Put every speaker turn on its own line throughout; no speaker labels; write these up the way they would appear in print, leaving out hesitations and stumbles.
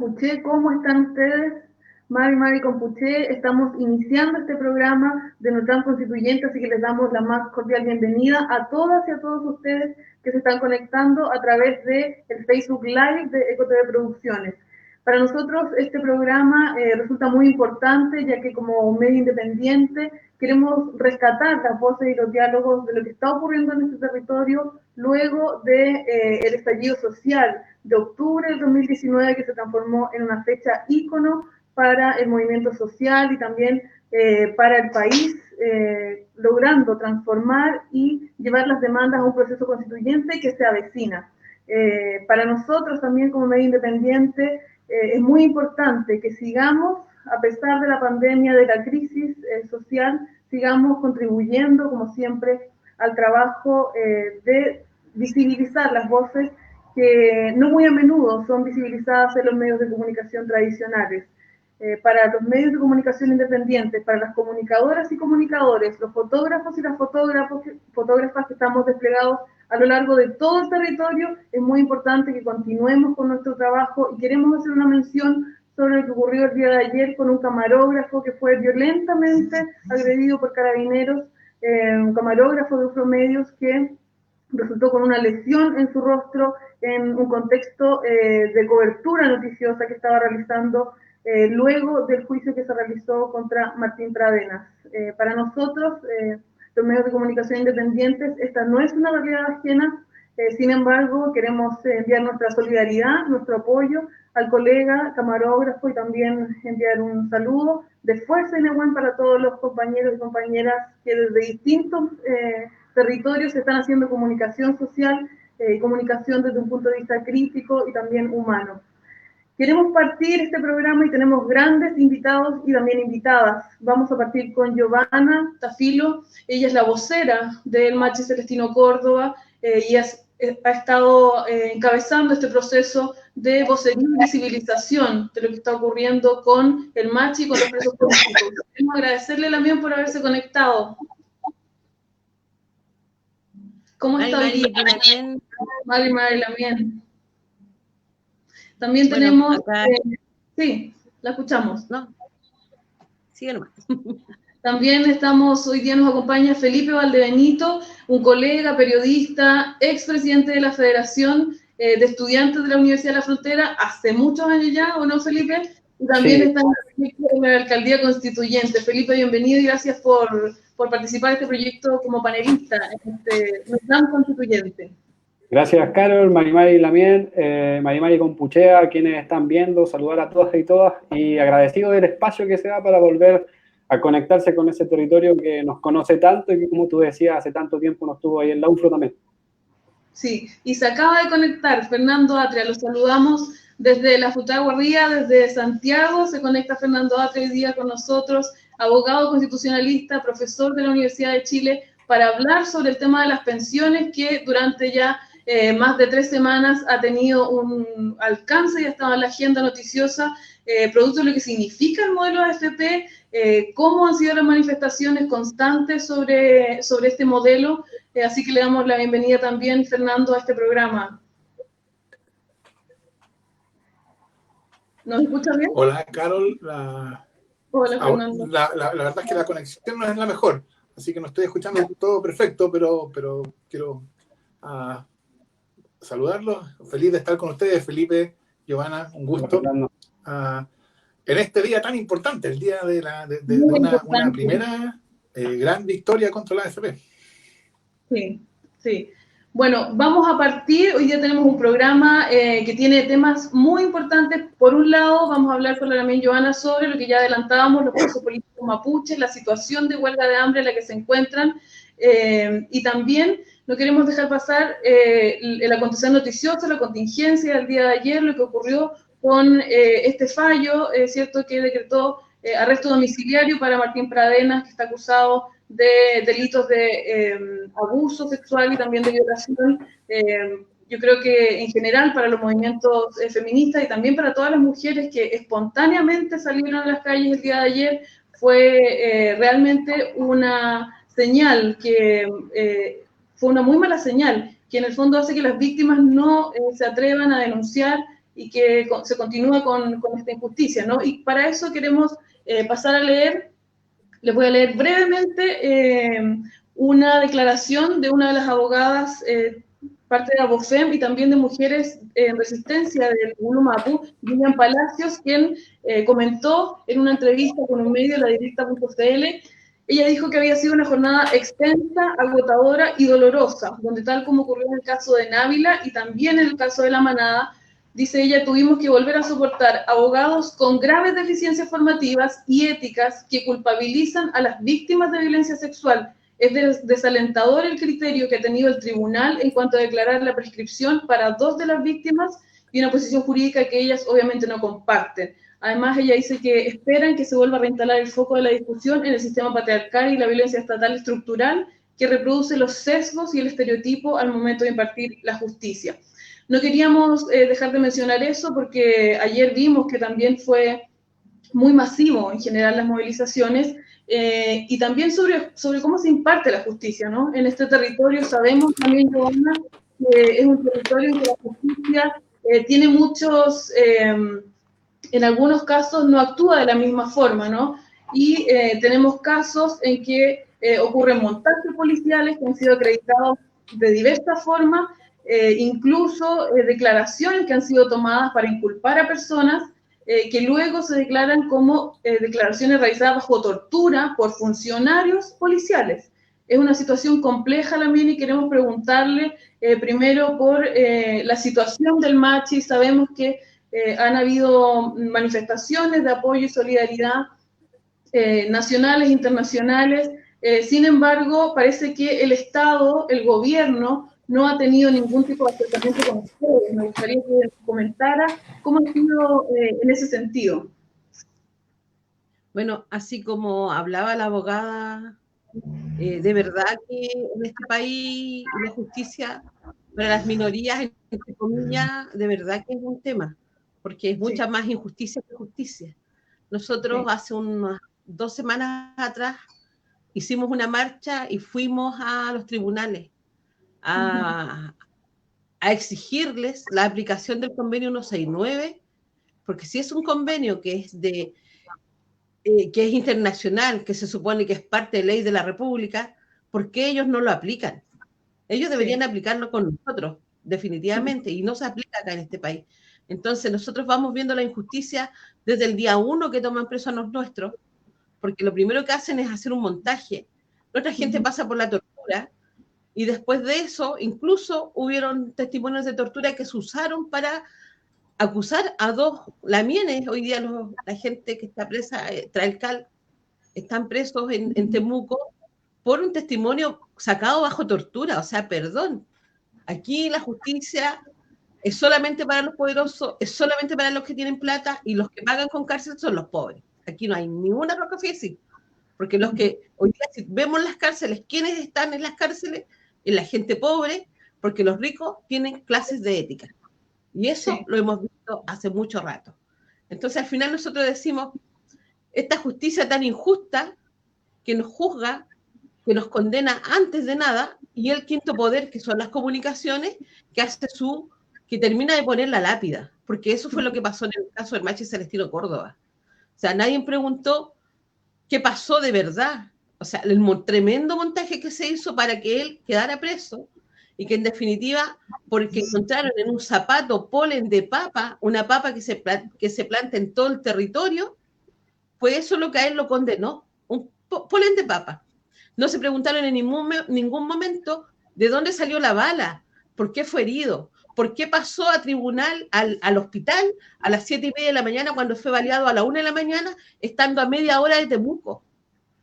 Compuché, ¿cómo están ustedes? Mari Compuché, estamos iniciando este programa de Notran Constituyente, así que les damos la más cordial bienvenida a todas y a todos ustedes que se están conectando a través de el Facebook Live de EcoTV Producciones. Para nosotros este programa resulta muy importante, ya que como medio independiente queremos rescatar las voces y los diálogos de lo que está ocurriendo en este territorio luego del estallido social de octubre del 2019, que se transformó en una fecha ícono para el movimiento social y también para el país, logrando transformar y llevar las demandas a un proceso constituyente que se avecina. Para nosotros también como medio independiente es muy importante que sigamos, a pesar de la pandemia, de la crisis social, sigamos contribuyendo, como siempre, al trabajo de visibilizar las voces que no muy a menudo son visibilizadas en los medios de comunicación tradicionales. Para los medios de comunicación independientes, para las comunicadoras y comunicadores, los fotógrafos y las fotógrafas que estamos desplegados a lo largo de todo el territorio, es muy importante que continuemos con nuestro trabajo y queremos hacer una mención sobre lo que ocurrió el día de ayer con un camarógrafo que fue violentamente agredido por carabineros, un camarógrafo de Ufromedios que resultó con una lesión en su rostro en un contexto de cobertura noticiosa que estaba realizando luego del juicio que se realizó contra Martín Pradenas. Para nosotros, los medios de comunicación independientes, esta no es una realidad ajena, sin embargo, queremos enviar nuestra solidaridad, nuestro apoyo al colega, camarógrafo y también enviar un saludo de fuerza y Nehuen para todos los compañeros y compañeras que desde distintos territorios están haciendo comunicación social y comunicación desde un punto de vista crítico y también humano. Queremos partir este programa y tenemos grandes invitados y también invitadas. Vamos a partir con Giovanna Tafilo. Ella es la vocera del Machi Celestino Córdoba y ha estado encabezando este proceso de vocería y visibilización de lo que está ocurriendo con el Machi y con los presos políticos. Queremos agradecerle a Lamien por haberse conectado. ¿Cómo está hoy día? Mari Lamien. También tenemos... sí, la escuchamos.
No, sigue nomás.
También hoy día nos acompaña Felipe Valdebenito, un colega, periodista, expresidente de la Federación de Estudiantes de la Universidad de la Frontera, hace muchos años ya, ¿o no, Felipe? Y también está en la Alcaldía Constituyente. Felipe, bienvenido y gracias por participar en este proyecto como panelista en este plan constituyente.
Gracias, Carol, Mari Lamien, Mari Compuchea, a quienes están viendo, saludar a todas y todas y agradecido del espacio que se da para volver a conectarse con ese territorio que nos conoce tanto y que, como tú decías, hace tanto tiempo nos tuvo ahí en la UFRO también.
Sí, y se acaba de conectar Fernando Atria, los saludamos desde la Futagua Ría, desde Santiago, se conecta Fernando Atria hoy día con nosotros, abogado constitucionalista, profesor de la Universidad de Chile, para hablar sobre el tema de las pensiones que durante ya más de 3 semanas ha tenido un alcance y ha estado en la agenda noticiosa, producto de lo que significa el modelo AFP, cómo han sido las manifestaciones constantes sobre este modelo, así que le damos la bienvenida también, Fernando, a este programa. ¿Nos escucha bien?
Hola, Carol.
Hola, Fernando.
La verdad es que la conexión no es la mejor, así que no estoy escuchando todo perfecto, pero quiero saludarlos. Feliz de estar con ustedes, Felipe, Giovanna, un gusto. En este día tan importante, el día de una primera gran victoria contra la AFP.
Sí, sí. Bueno, vamos a partir, hoy día tenemos un programa que tiene temas muy importantes. Por un lado, vamos a hablar con la Lamien Giovanna sobre lo que ya adelantábamos, los presos políticos mapuches, la situación de huelga de hambre en la que se encuentran, y también no queremos dejar pasar el acontecer noticioso, la contingencia del día de ayer, lo que ocurrió con este fallo, ¿cierto?, que decretó arresto domiciliario para Martín Pradenas, que está acusado de delitos de abuso sexual y también de violación. Yo creo que en general para los movimientos feministas y también para todas las mujeres que espontáneamente salieron a las calles el día de ayer, fue realmente una señal que fue una muy mala señal, que en el fondo hace que las víctimas no se atrevan a denunciar y que se continúa con esta injusticia, ¿no? Y para eso queremos pasar a leer, les voy a leer brevemente una declaración de una de las abogadas, parte de Abofem y también de Mujeres en Resistencia del Pueblo Mapu, Vivian Palacios, quien comentó en una entrevista con un medio, la directa.cl. Ella dijo que había sido una jornada extensa, agotadora y dolorosa, donde tal como ocurrió en el caso de Návila y también en el caso de La Manada, dice ella, tuvimos que volver a soportar abogados con graves deficiencias formativas y éticas que culpabilizan a las víctimas de violencia sexual. Es desalentador el criterio que ha tenido el tribunal en cuanto a declarar la prescripción para 2 de las víctimas y una posición jurídica que ellas obviamente no comparten. Además, ella dice que esperan que se vuelva a reinstalar el foco de la discusión en el sistema patriarcal y la violencia estatal estructural que reproduce los sesgos y el estereotipo al momento de impartir la justicia. No queríamos dejar de mencionar eso porque ayer vimos que también fue muy masivo en general las movilizaciones y también sobre cómo se imparte la justicia, ¿no? En este territorio sabemos también, Joana, que es un territorio en que la justicia tiene muchos, en algunos casos no actúa de la misma forma, ¿no? Y tenemos casos en que ocurren montajes policiales que han sido acreditados de diversas formas, incluso declaraciones que han sido tomadas para inculpar a personas que luego se declaran como declaraciones realizadas bajo tortura por funcionarios policiales. Es una situación compleja, Lamine, y queremos preguntarle primero por la situación del Machi. Sabemos que han habido manifestaciones de apoyo y solidaridad nacionales e internacionales. Sin embargo, parece que el Estado, el gobierno, no ha tenido ningún tipo de acercamiento con ustedes. Me gustaría que comentara cómo ha sido en ese sentido.
Bueno, así como hablaba la abogada, de verdad que en este país la justicia para las minorías, entre comillas, de verdad que es un tema, porque es mucha más injusticia que justicia. Nosotros hace unas 2 semanas atrás hicimos una marcha y fuimos a los tribunales a exigirles la aplicación del convenio 169, porque si es un convenio que es que es internacional, que se supone que es parte de ley de la República, ¿por qué ellos no lo aplican? Ellos deberían aplicarlo con nosotros, definitivamente, y no se aplica acá en este país. Entonces, nosotros vamos viendo la injusticia desde el día 1 que toman preso a los nuestros, porque lo primero que hacen es hacer un montaje. Nuestra gente pasa por la tortura, y después de eso, incluso hubieron testimonios de tortura que se usaron para acusar a 2 lamienes. Hoy día la gente que está presa, Traelcal, están presos en Temuco por un testimonio sacado bajo tortura. O sea, perdón, aquí la justicia es solamente para los poderosos, es solamente para los que tienen plata, y los que pagan con cárcel son los pobres. Aquí no hay ninguna roca física, porque los que hoy día, si vemos las cárceles, ¿quiénes están en las cárceles? Es la gente pobre, porque los ricos tienen clases de ética. Y eso lo hemos visto hace mucho rato. Entonces, al final nosotros decimos, esta justicia tan injusta que nos juzga, que nos condena antes de nada, y el quinto poder, que son las comunicaciones, que termina de poner la lápida, porque eso fue lo que pasó en el caso del Machi Celestino Córdoba. O sea, nadie preguntó qué pasó de verdad. O sea, el tremendo montaje que se hizo para que él quedara preso, y que en definitiva, porque encontraron en un zapato polen de papa, una papa que se planta en todo el territorio, fue eso lo que a él lo condenó, un polen de papa. No se preguntaron en ningún momento de dónde salió la bala, por qué fue herido, por qué pasó a tribunal, al hospital, a las 7:30 de la mañana, cuando fue baleado a la 1 de la mañana, estando a media hora de Temuco.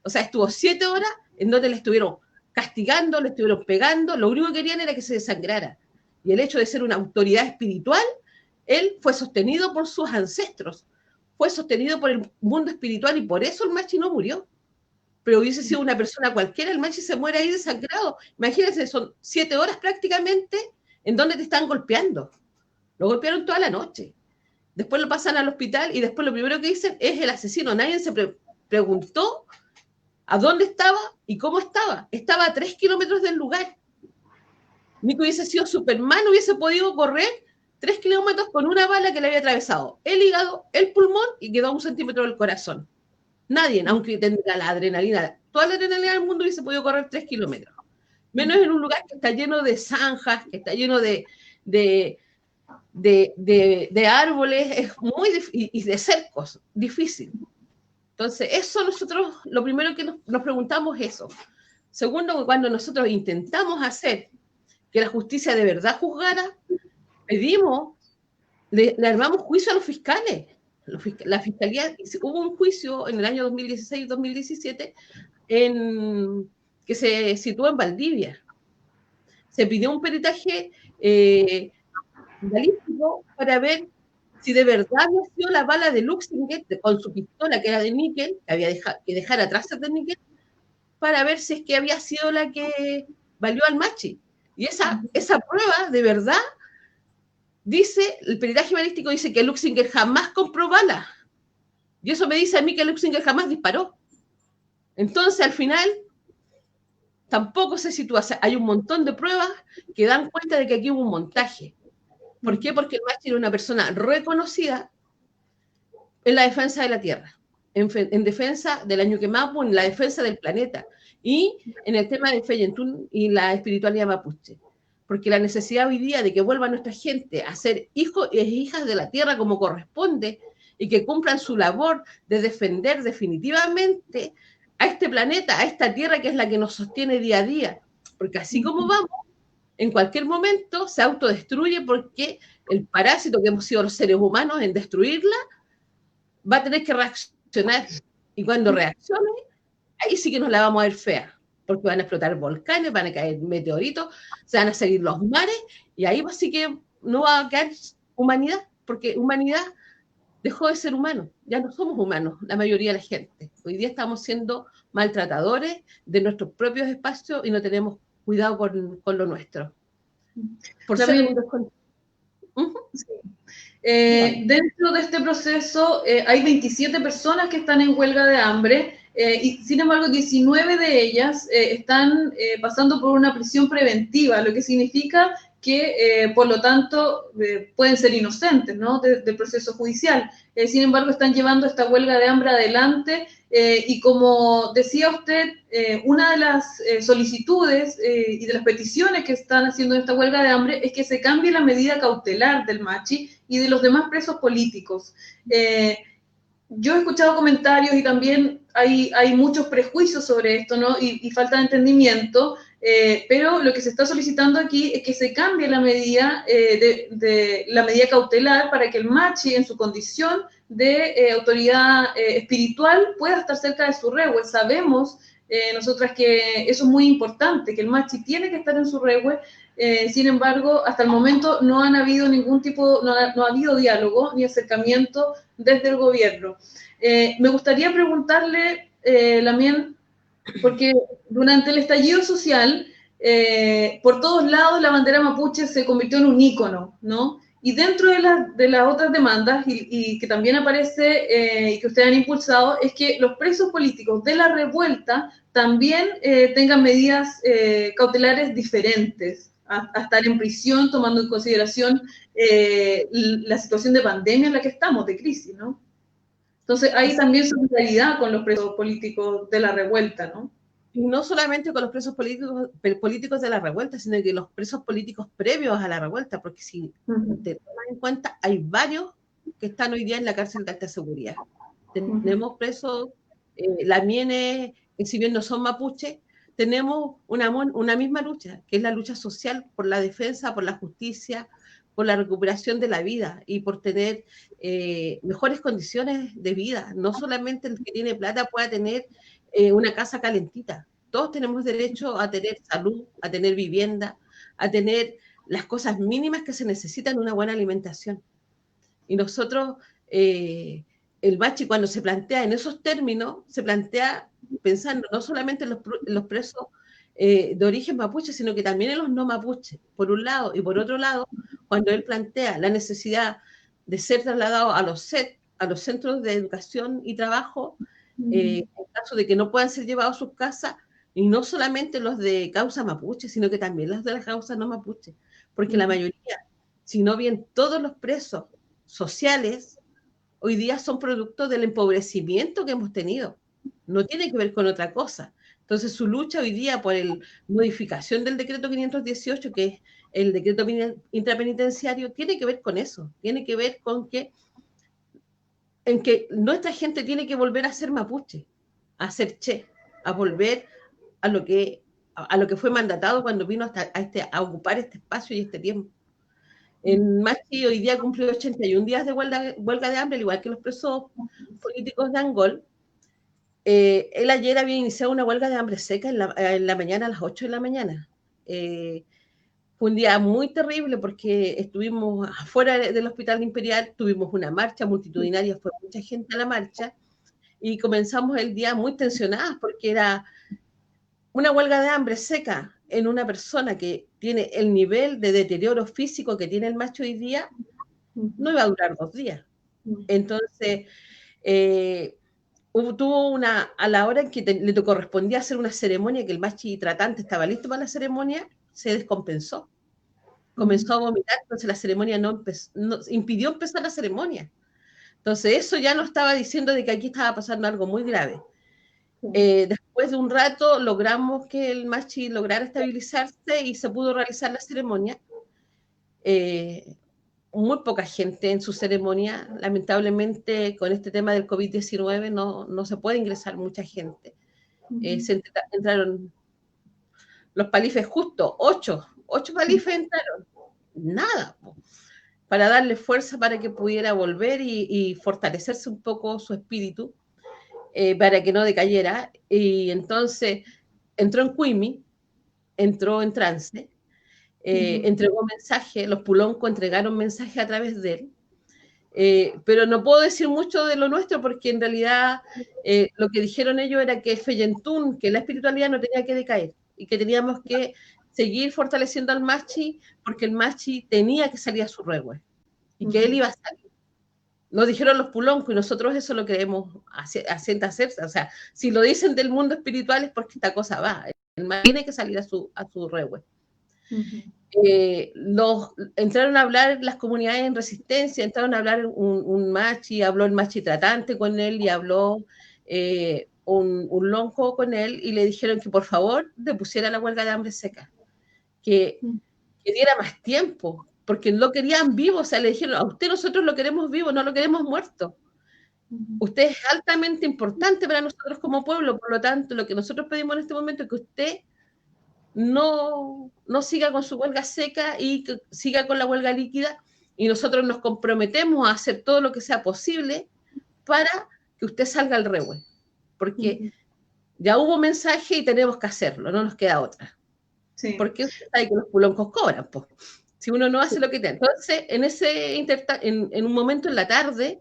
O sea, estuvo 7 horas en donde le estuvieron castigando, le estuvieron pegando, lo único que querían era que se desangrara. Y el hecho de ser una autoridad espiritual, él fue sostenido por sus ancestros, fue sostenido por el mundo espiritual, y por eso el Machi no murió. Pero hubiese sido una persona cualquiera, el Machi se muere ahí desangrado. Imagínense, son 7 horas prácticamente en donde te están golpeando. Lo golpearon toda la noche. Después lo pasan al hospital y después lo primero que dicen es el asesino. Nadie se preguntó a dónde estaba y cómo estaba. Estaba a 3 kilómetros del lugar. Ni que hubiese sido Superman, hubiese podido correr 3 kilómetros con una bala que le había atravesado el hígado, el pulmón y quedó a 1 centímetro del corazón. Nadie, aunque tendría la adrenalina, toda la adrenalina del mundo, hubiese podido correr 3 kilómetros. Menos en un lugar que está lleno de zanjas, que está lleno de árboles, es muy y de cercos, difícil. Entonces, eso nosotros, lo primero que nos preguntamos es eso. Segundo, cuando nosotros intentamos hacer que la justicia de verdad juzgara, pedimos, le armamos juicio a los fiscales. La fiscalía, hubo un juicio en el año 2016-2017 que se situó en Valdivia. Se pidió un peritaje balístico para ver si de verdad había sido la bala de Luxinger con su pistola, que era de níquel, que había que dejar atrás de níquel, para ver si es que había sido la que valió al Machi. Y esa prueba, de verdad, dice, el peritaje balístico dice que Luxinger jamás compró balas. Y eso me dice a mí que Luxinger jamás disparó. Entonces, al final, tampoco se sitúa. O sea, hay un montón de pruebas que dan cuenta de que aquí hubo un montaje. ¿Por qué? Porque el Machi era una persona reconocida en la defensa de la tierra, en defensa del Añuquemapu, en la defensa del planeta, y en el tema de Feyentún y la espiritualidad mapuche. Porque la necesidad hoy día de que vuelva nuestra gente a ser hijos e hijas de la tierra como corresponde, y que cumplan su labor de defender definitivamente a este planeta, a esta tierra que es la que nos sostiene día a día. Porque así como vamos, en cualquier momento se autodestruye, porque el parásito que hemos sido los seres humanos en destruirla va a tener que reaccionar. Y cuando reaccione, ahí sí que nos la vamos a ver fea, porque van a explotar volcanes, van a caer meteoritos, se van a seguir los mares, y ahí sí que no va a quedar humanidad, porque humanidad dejó de ser humano. Ya no somos humanos, la mayoría de la gente. Hoy día estamos siendo maltratadores de nuestros propios espacios y no tenemos cuidado con lo nuestro. Por ser un
sí. Dentro de este proceso hay 27 personas que están en huelga de hambre y sin embargo 19 de ellas están pasando por una prisión preventiva, lo que significa que por lo tanto pueden ser inocentes, ¿no?, del proceso judicial. Sin embargo, están llevando esta huelga de hambre adelante y como decía usted, una de las solicitudes y de las peticiones que están haciendo en esta huelga de hambre es que se cambie la medida cautelar del Machi y de los demás presos políticos. Yo he escuchado comentarios y también hay muchos prejuicios sobre esto, ¿no?, y falta de entendimiento, pero lo que se está solicitando aquí es que se cambie la medida de la medida cautelar para que el Machi, en su condición de autoridad espiritual, pueda estar cerca de su rehue. Sabemos nosotras que eso es muy importante, que el Machi tiene que estar en su rehue. Sin embargo, hasta el momento no ha habido ningún tipo, no ha habido diálogo ni acercamiento desde el gobierno. Me gustaría preguntarle, Lamien, porque durante el estallido social, por todos lados la bandera mapuche se convirtió en un ícono, ¿no? Y dentro de las otras demandas, y que también aparece y que ustedes han impulsado, es que los presos políticos de la revuelta también tengan medidas cautelares diferentes a estar en prisión, tomando en consideración la situación de pandemia en la que estamos, de crisis, ¿no? Entonces hay también solidaridad con los presos políticos de la revuelta, ¿no?
Y no solamente con los presos políticos de la revuelta, sino que los presos políticos previos a la revuelta, porque si te tomas en cuenta, hay varios que están hoy día en la cárcel de alta seguridad. Tenemos presos, lamienes, que si bien no son mapuches, tenemos una misma lucha, que es la lucha social por la defensa, por la justicia, por la recuperación de la vida y por tener mejores condiciones de vida. No solamente el que tiene plata pueda tener una casa calentita. Todos tenemos derecho a tener salud, a tener vivienda, a tener las cosas mínimas que se necesitan en una buena alimentación. Y nosotros, el Machi, cuando se plantea en esos términos, se plantea pensando no solamente en los presos de origen mapuche, sino que también en los no mapuches, por un lado, y por otro lado, cuando él plantea la necesidad de ser trasladado a los centros de educación y trabajo, en caso de que no puedan ser llevados a sus casas, y no solamente los de causa mapuche, sino que también los de la causa no mapuche, porque la mayoría sino bien todos los presos sociales hoy día son producto del empobrecimiento que hemos tenido. No tiene que ver con otra cosa. Entonces, su lucha hoy día por la modificación del decreto 518, que es el decreto intrapenitenciario, tiene que ver con eso. Tiene que ver con que nuestra gente tiene que volver a ser mapuche, a ser che, a volver a lo que fue mandatado cuando vino a ocupar este espacio y este tiempo. En Machi hoy día cumplió 81 días de huelga de hambre, al igual que los presos políticos de Angol. Él ayer había iniciado una huelga de hambre seca en la mañana, a las 8 de la mañana. Fue un día muy terrible porque estuvimos afuera del Hospital Imperial, tuvimos una marcha multitudinaria, fue mucha gente a la marcha, y comenzamos el día muy tensionadas porque era una huelga de hambre seca en una persona que tiene el nivel de deterioro físico que tiene el Machi hoy día, no iba a durar 2 días. Entonces, tuvo a la hora en que le correspondía hacer una ceremonia, que el Machi tratante estaba listo para la ceremonia, se descompensó. Comenzó a vomitar, entonces la ceremonia impidió empezar la ceremonia. Entonces, eso ya nos estaba diciendo de que aquí estaba pasando algo muy grave. Después de un rato logramos que el Machi lograra estabilizarse y se pudo realizar la ceremonia. Muy poca gente en su ceremonia, lamentablemente con este tema del COVID-19 no se puede ingresar mucha gente. Entraron los palifes justo, 8 palifes entraron, nada, para darle fuerza para que pudiera volver y fortalecerse un poco su espíritu, para que no decayera. Y entonces entró en Cuimi, entró en trance, entregó mensaje, los Puloncos entregaron mensaje a través de él, pero no puedo decir mucho de lo nuestro porque en realidad lo que dijeron ellos era que Feyentún, que la espiritualidad no tenía que decaer y que teníamos que seguir fortaleciendo al Machi porque el Machi tenía que salir a su regue y que él iba a salir. Nos dijeron los Puloncos y nosotros eso lo creemos a certeza. O sea, si lo dicen del mundo espiritual es porque esta cosa va. El Machi tiene que salir a su regue. Entraron a hablar las comunidades en resistencia, entraron a hablar un Machi, habló el Machi tratante con él y habló un lonco con él y le dijeron que por favor depusiera la huelga de hambre seca, que diera más tiempo, porque lo querían vivo. O sea, le dijeron, a usted nosotros lo queremos vivo, no lo queremos muerto. Usted es altamente importante para nosotros como pueblo, por lo tanto, lo que nosotros pedimos en este momento es que usted no siga con su huelga seca y que siga con la huelga líquida, y nosotros nos comprometemos a hacer todo lo que sea posible para que usted salga al regue, porque ya hubo mensaje y tenemos que hacerlo, no nos queda otra. Sí. Porque usted sabe que los Puloncos cobran, pues, si uno no hace lo que tiene. Entonces, en un momento en la tarde,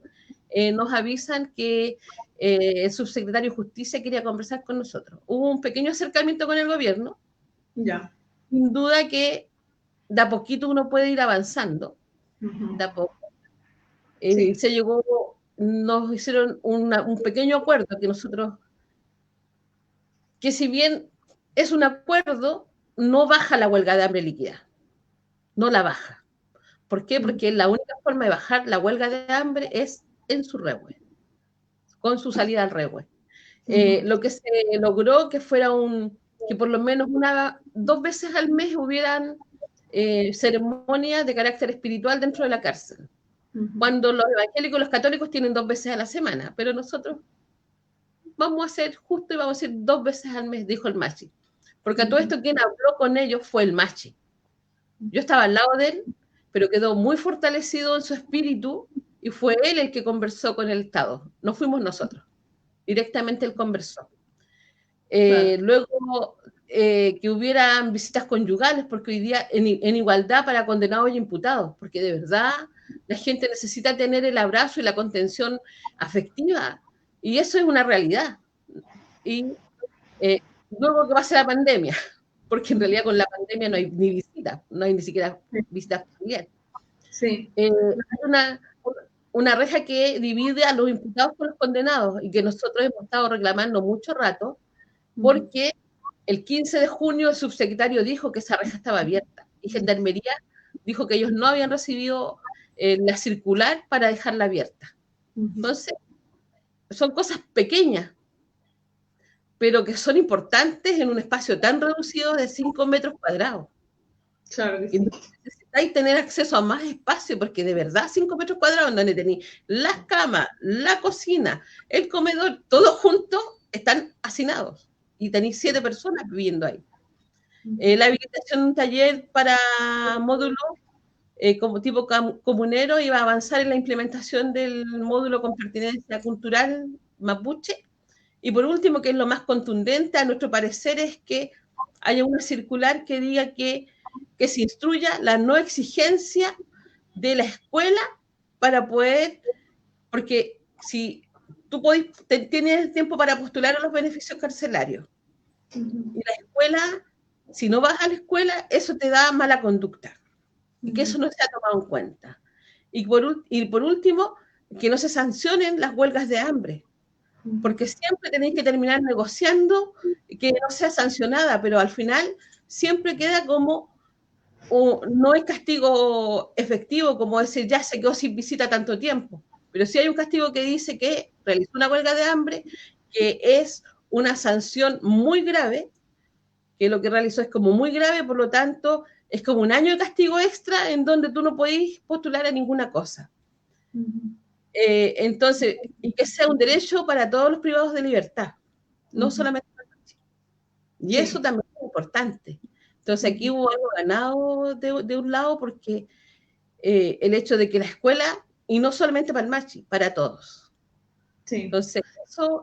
nos avisan que el subsecretario de Justicia quería conversar con nosotros. Hubo un pequeño acercamiento con el gobierno.
Ya.
Sin duda que de a poquito uno puede ir avanzando, de a poco. Sí. Nos hicieron un pequeño acuerdo que si bien es un acuerdo, no baja la huelga de hambre líquida, no la baja. ¿Por qué? Porque la única forma de bajar la huelga de hambre es en su regue, con su salida al regue. Lo que se logró que fuera que por lo menos 2 veces al mes hubieran ceremonias de carácter espiritual dentro de la cárcel. Cuando los evangélicos y los católicos tienen 2 veces a la semana, pero nosotros vamos a ser justo y vamos a decir 2 veces al mes, dijo el Machi. Porque a todo esto quien habló con ellos fue el Machi. Yo estaba al lado de él, pero quedó muy fortalecido en su espíritu y fue él el que conversó con el Estado. No fuimos nosotros. Directamente él conversó. Claro. Luego que hubieran visitas conyugales, porque hoy día en igualdad para condenados y imputados, porque de verdad la gente necesita tener el abrazo y la contención afectiva, y eso es una realidad. Y luego que pase la pandemia, porque en realidad con la pandemia no hay ni visita, no hay ni siquiera visita familiar. Sí. Hay una reja que divide a los imputados con los condenados y que nosotros hemos estado reclamando mucho rato, porque el 15 de junio el subsecretario dijo que esa reja estaba abierta y Gendarmería dijo que ellos no habían recibido la circular para dejarla abierta. Entonces, son cosas pequeñas, pero que son importantes en un espacio tan reducido de 5 metros cuadrados.
Claro que
sí. Necesitáis tener acceso a más espacio, porque de verdad 5 metros cuadrados donde tenéis las camas, la cocina, el comedor, todos juntos están hacinados y tenéis 7 personas viviendo ahí. La habilitación de un taller para módulos como tipo comunero iba a avanzar en la implementación del módulo con pertinencia cultural mapuche. Y por último, que es lo más contundente a nuestro parecer, es que haya una circular que diga que se instruya la no exigencia de la escuela para poder, porque si tú tienes tiempo para postular a los beneficios carcelarios, y la escuela, si no vas a la escuela, eso te da mala conducta, y que eso no se ha tomado en cuenta. Y por último, que no se sancionen las huelgas de hambre, porque siempre tenéis que terminar negociando que no sea sancionada, pero al final siempre queda como, no es castigo efectivo, como decir, ya se quedó sin visita tanto tiempo, pero sí hay un castigo que dice que realizó una huelga de hambre, que es una sanción muy grave, que lo que realizó es como muy grave, por lo tanto, es como un año de castigo extra en donde tú no podéis postular a ninguna cosa. Entonces, y que sea un derecho para todos los privados de libertad, no solamente para los chicos. Y eso también es importante. Entonces, aquí hubo algo ganado de un lado, porque el hecho de que la escuela, y no solamente para el machi, para todos. Entonces,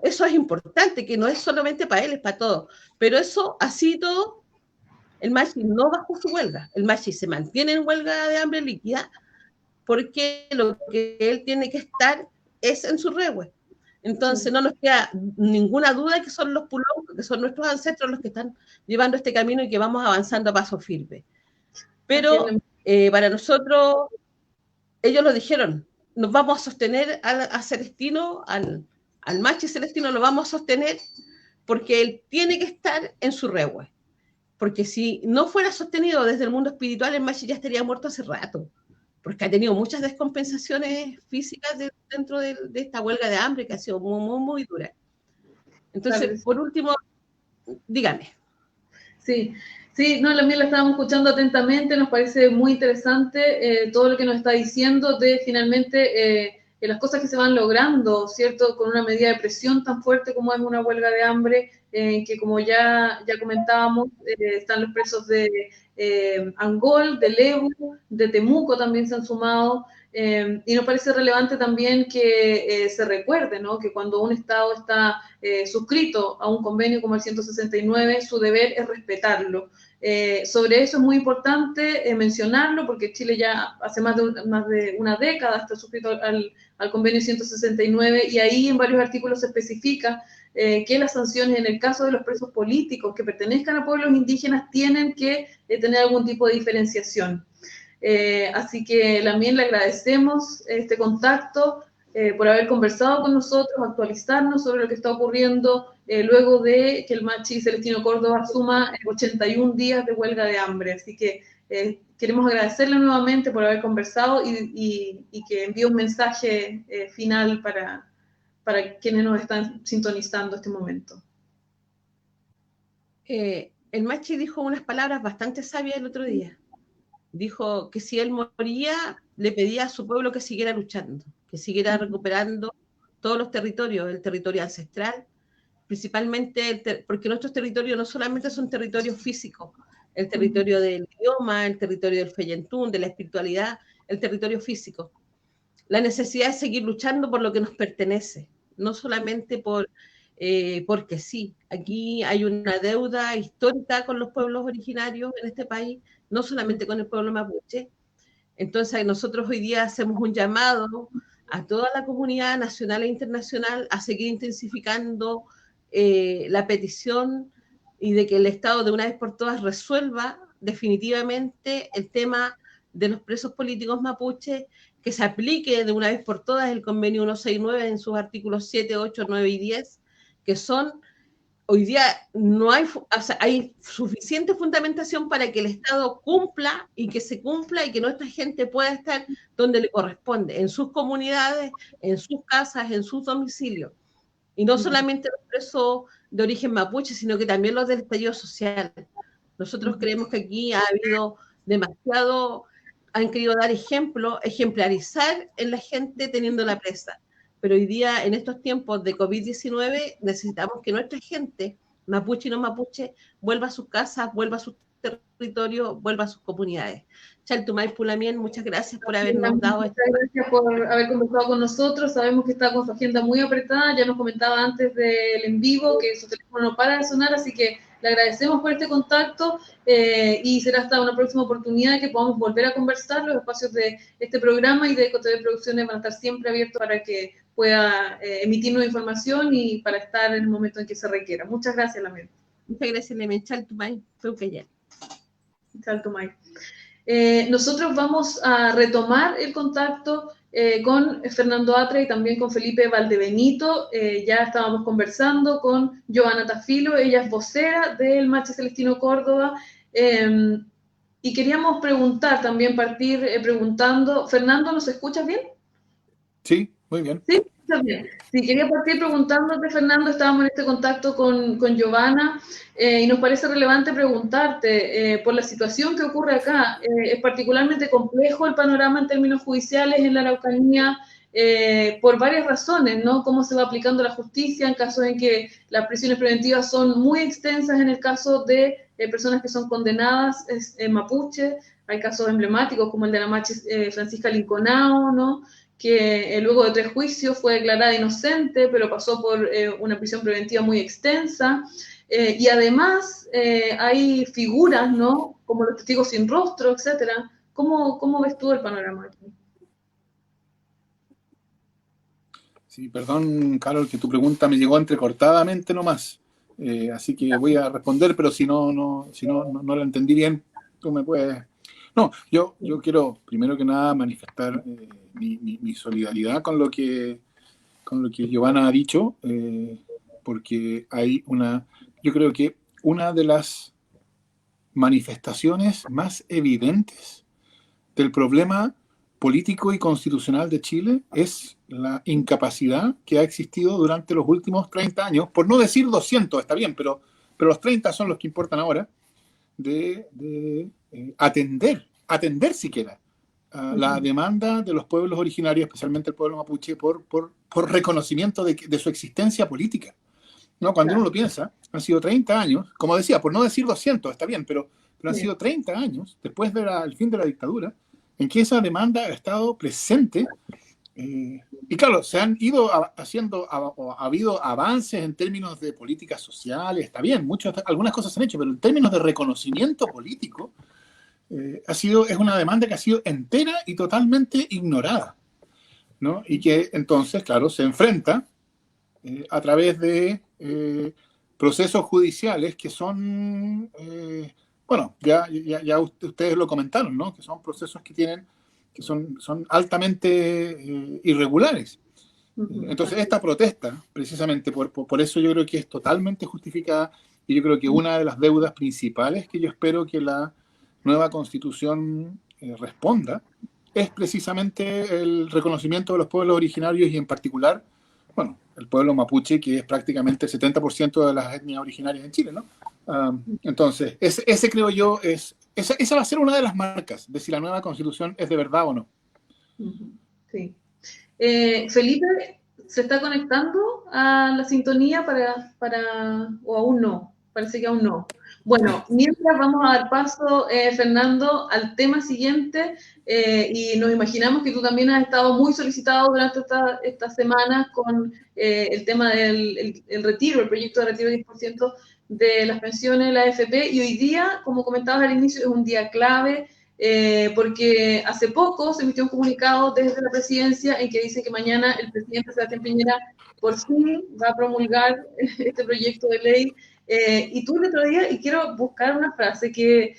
eso es importante, que no es solamente para él, es para todos. Pero eso, así todo, el machi no bajó su huelga. El machi se mantiene en huelga de hambre líquida, porque lo que él tiene que estar es en su rehue. Entonces no nos queda ninguna duda que son los pulongos, que son nuestros ancestros los que están llevando este camino y que vamos avanzando a paso firme. Pero para nosotros, ellos lo dijeron, nos vamos a sostener a Celestino, al machi Celestino lo vamos a sostener, porque él tiene que estar en su rehue. Porque si no fuera sostenido desde el mundo espiritual, el machi ya estaría muerto hace rato, porque ha tenido muchas descompensaciones físicas dentro de esta huelga de hambre que ha sido muy, muy, muy dura. Entonces, por último, dígame.
Sí, no, también la estábamos escuchando atentamente, nos parece muy interesante todo lo que nos está diciendo de finalmente las cosas que se van logrando, ¿cierto? Con una medida de presión tan fuerte como es una huelga de hambre, que como ya comentábamos, están los presos de Angol, de Lebu, de Temuco también se han sumado, y nos parece relevante también que se recuerde, ¿no? Que cuando un Estado está suscrito a un convenio como el 169, su deber es respetarlo. Sobre eso es muy importante mencionarlo, porque Chile ya hace más de una década está suscrito al convenio 169, y ahí en varios artículos se especifica que las sanciones en el caso de los presos políticos que pertenezcan a pueblos indígenas tienen que tener algún tipo de diferenciación. Así que también le agradecemos este contacto por haber conversado con nosotros, actualizarnos sobre lo que está ocurriendo luego de que el machi Celestino Córdoba asuma 81 días de huelga de hambre. Así que queremos agradecerle nuevamente por haber conversado y que envíe un mensaje final para quienes nos están sintonizando este momento.
El machi dijo unas palabras bastante sabias el otro día. Dijo que si él moría, le pedía a su pueblo que siguiera luchando, que siguiera recuperando todos los territorios, el territorio ancestral, principalmente porque nuestros territorios no solamente son territorios físicos, el territorio del idioma, el territorio del feyentún, de la espiritualidad, el territorio físico. La necesidad de seguir luchando por lo que nos pertenece, no solamente porque sí. Aquí hay una deuda histórica con los pueblos originarios en este país, no solamente con el pueblo mapuche. Entonces nosotros hoy día hacemos un llamado a toda la comunidad nacional e internacional a seguir intensificando la petición y de que el Estado de una vez por todas resuelva definitivamente el tema de los presos políticos mapuches, que se aplique de una vez por todas el convenio 169 en sus artículos 7, 8, 9 y 10, que son hoy día no hay, o sea, hay suficiente fundamentación para que el Estado cumpla y que se cumpla y que nuestra gente pueda estar donde le corresponde, en sus comunidades, en sus casas, en sus domicilios. Y no solamente los presos de origen mapuche, sino que también los del estallido social. Nosotros creemos que aquí ha habido demasiado, han querido dar ejemplo, ejemplarizar en la gente teniendo la presa. Pero hoy día, en estos tiempos de COVID-19, necesitamos que nuestra gente, mapuche y no mapuche, vuelva a sus casas, vuelva a sus territorios, vuelva a sus comunidades. Chaltumay Pulamien, muchas gracias por habernos dado esto.
Muchas gracias por haber conversado con nosotros. Sabemos que está con su agenda muy apretada. Ya nos comentaba antes del en vivo que su teléfono no para de sonar, así que le agradecemos por este contacto y será hasta una próxima oportunidad que podamos volver a conversar. Los espacios de este programa y de EcoTV Producciones van a estar siempre abiertos para que pueda emitirnos información y para estar en el momento en que se requiera. Muchas gracias, Lamien.
Muchas gracias, Lamien. Chaltumay, fue que ya.
Chaltumay. Nosotros vamos a retomar el contacto con Fernando Atra y también con Felipe Valdebenito. Ya estábamos conversando con Giovanna Tafilo, ella es vocera del Mache Celestino Córdoba. Y queríamos preguntar, también partir preguntando, Fernando, ¿nos escuchas bien?
Sí, muy bien.
Sí, bien. Sí, quería partir preguntándote, Fernando, estábamos en este contacto con Giovanna y nos parece relevante preguntarte por la situación que ocurre acá. Es particularmente complejo el panorama en términos judiciales en la Araucanía por varias razones, ¿no? Cómo se va aplicando la justicia en casos en que las prisiones preventivas son muy extensas en el caso de personas que son condenadas mapuche. Hay casos emblemáticos como el de la mache Francisca Linconao, ¿no? Que luego de 3 juicios fue declarada inocente, pero pasó por una prisión preventiva muy extensa. Y además hay figuras, ¿no? Como los testigos sin rostro, etcétera. ¿Cómo ves tú el panorama aquí?
Sí, perdón, Carol, que tu pregunta me llegó entrecortadamente nomás. Así que voy a responder, pero si no la entendí bien, tú me puedes... No, yo quiero primero que nada manifestar mi solidaridad con lo que Giovanna ha dicho, porque hay yo creo que una de las manifestaciones más evidentes del problema político y constitucional de Chile es la incapacidad que ha existido durante los últimos 30 años, por no decir 200, está bien, pero los 30 son los que importan ahora, de atender siquiera la demanda de los pueblos originarios, especialmente el pueblo mapuche, por reconocimiento de su existencia política. ¿No? Cuando uno lo piensa, han sido 30 años, como decía, por no decir 200, está bien, pero han sido 30 años después del fin de la dictadura, en que esa demanda ha estado presente. Y claro, se han ido haciendo, ha habido avances en términos de políticas sociales, está bien, algunas cosas se han hecho, pero en términos de reconocimiento político, es una demanda que ha sido entera y totalmente ignorada, ¿no? Y que entonces, claro, se enfrenta a través de procesos judiciales que son, bueno, ya ustedes lo comentaron, ¿no? Que son procesos que son altamente irregulares. Entonces, esta protesta, precisamente por eso yo creo que es totalmente justificada, y yo creo que una de las deudas principales que yo espero que la nueva Constitución responda es precisamente el reconocimiento de los pueblos originarios y en particular, bueno, el pueblo mapuche, que es prácticamente el 70% de las etnias originarias en Chile, ¿no? Entonces, ese creo yo esa va a ser una de las marcas de si la nueva Constitución es de verdad o no.
Sí. Felipe, ¿se está conectando a la sintonía o aún no? Parece que aún no. Bueno, mientras vamos a dar paso, Fernando, al tema siguiente, y nos imaginamos que tú también has estado muy solicitado durante estas semanas con el tema del retiro, el proyecto de retiro de 10% de las pensiones de la AFP, y hoy día, como comentabas al inicio, es un día clave, porque hace poco se emitió un comunicado desde la presidencia en que dice que mañana el presidente Sebastián Piñera por fin va a promulgar este proyecto de ley. Y tú el otro día, y quiero buscar una frase que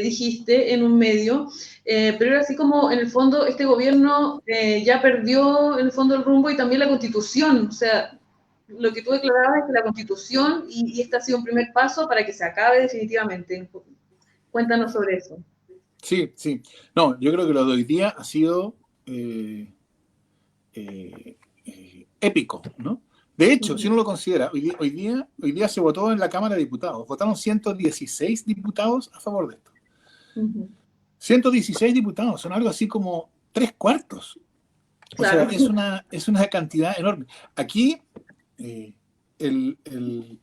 dijiste en un medio, pero era así como, en el fondo, este gobierno ya perdió, en el fondo, el rumbo y también la Constitución. O sea, lo que tú declarabas es que la Constitución, y este ha sido un primer paso para que se acabe definitivamente. Cuéntanos sobre eso.
Sí, sí. No, yo creo que lo de hoy día ha sido épico, ¿no? De hecho, si uno lo considera, hoy día se votó en la Cámara de Diputados. Votaron 116 diputados a favor de esto. 116 diputados, son algo así como 3/4.
Claro.
O sea, es una cantidad enorme. Aquí,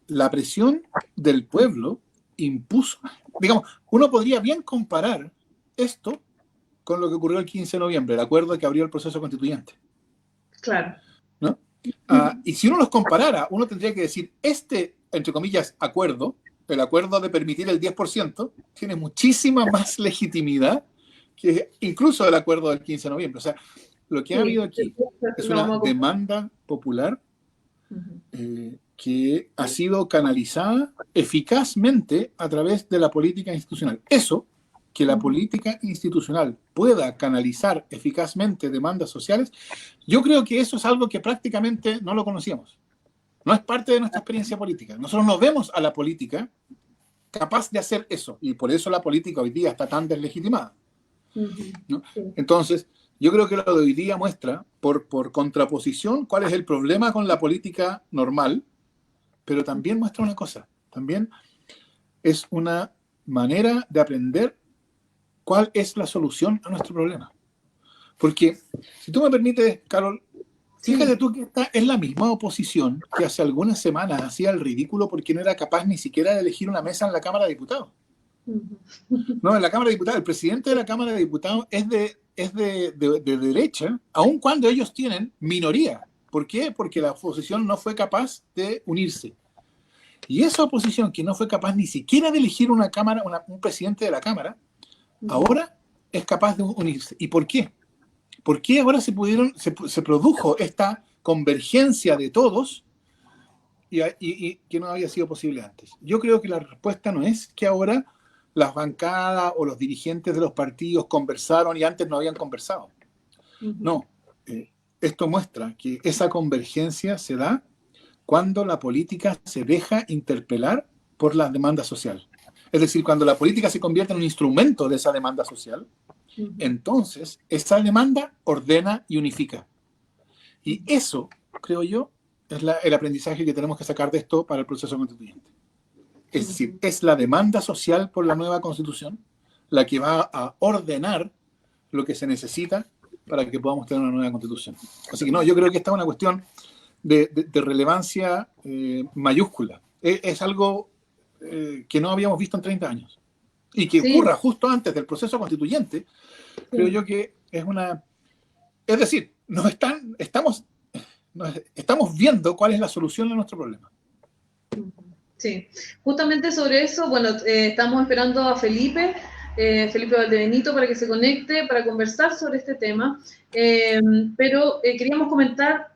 la presión del pueblo impuso, digamos, uno podría bien comparar esto con lo que ocurrió el 15 de noviembre, el acuerdo que abrió el proceso constituyente.
Claro.
¿No? Y si uno los comparara, uno tendría que decir, entre comillas, acuerdo, el acuerdo de permitir el 10%, tiene muchísima más legitimidad que incluso el acuerdo del 15 de noviembre. O sea, lo que ha habido aquí es una demanda popular que ha sido canalizada eficazmente a través de la política institucional. Eso, que la política institucional pueda canalizar eficazmente demandas sociales, yo creo que eso es algo que prácticamente no lo conocíamos. No es parte de nuestra experiencia política. Nosotros no vemos a la política capaz de hacer eso, y por eso la política hoy día está tan deslegitimada, ¿no? Entonces, yo creo que lo de hoy día muestra, por contraposición, cuál es el problema con la política normal, pero también muestra una cosa, también es una manera de aprender cuál es la solución a nuestro problema. Porque, si tú me permites, Carol, fíjate tú que esta es la misma oposición que hace algunas semanas hacía el ridículo porque no era capaz ni siquiera de elegir una mesa en la Cámara de Diputados. No, en la Cámara de Diputados, el presidente de la Cámara de Diputados es de derecha, aun cuando ellos tienen minoría. ¿Por qué? Porque la oposición no fue capaz de unirse. Y esa oposición que no fue capaz ni siquiera de elegir un presidente de la Cámara, ahora es capaz de unirse. ¿Y por qué? ¿Por qué ahora se produjo esta convergencia de todos y que no había sido posible antes? Yo creo que la respuesta no es que ahora las bancadas o los dirigentes de los partidos conversaron y antes no habían conversado. No, esto muestra que esa convergencia se da cuando la política se deja interpelar por la demanda social. Es decir, cuando la política se convierte en un instrumento de esa demanda social, entonces esa demanda ordena y unifica. Y eso, creo yo, es el aprendizaje que tenemos que sacar de esto para el proceso constituyente. Es decir, es la demanda social por la nueva constitución la que va a ordenar lo que se necesita para que podamos tener una nueva constitución. Así que no, yo creo que esta es una cuestión de relevancia mayúscula. Es algo que no habíamos visto en 30 años. Y que ocurra justo antes del proceso constituyente, creo yo que es una... Es decir, estamos viendo cuál es la solución a nuestro problema.
Sí, justamente sobre eso, bueno, estamos esperando a Felipe Valdebenito para que se conecte, para conversar sobre este tema, pero queríamos comentar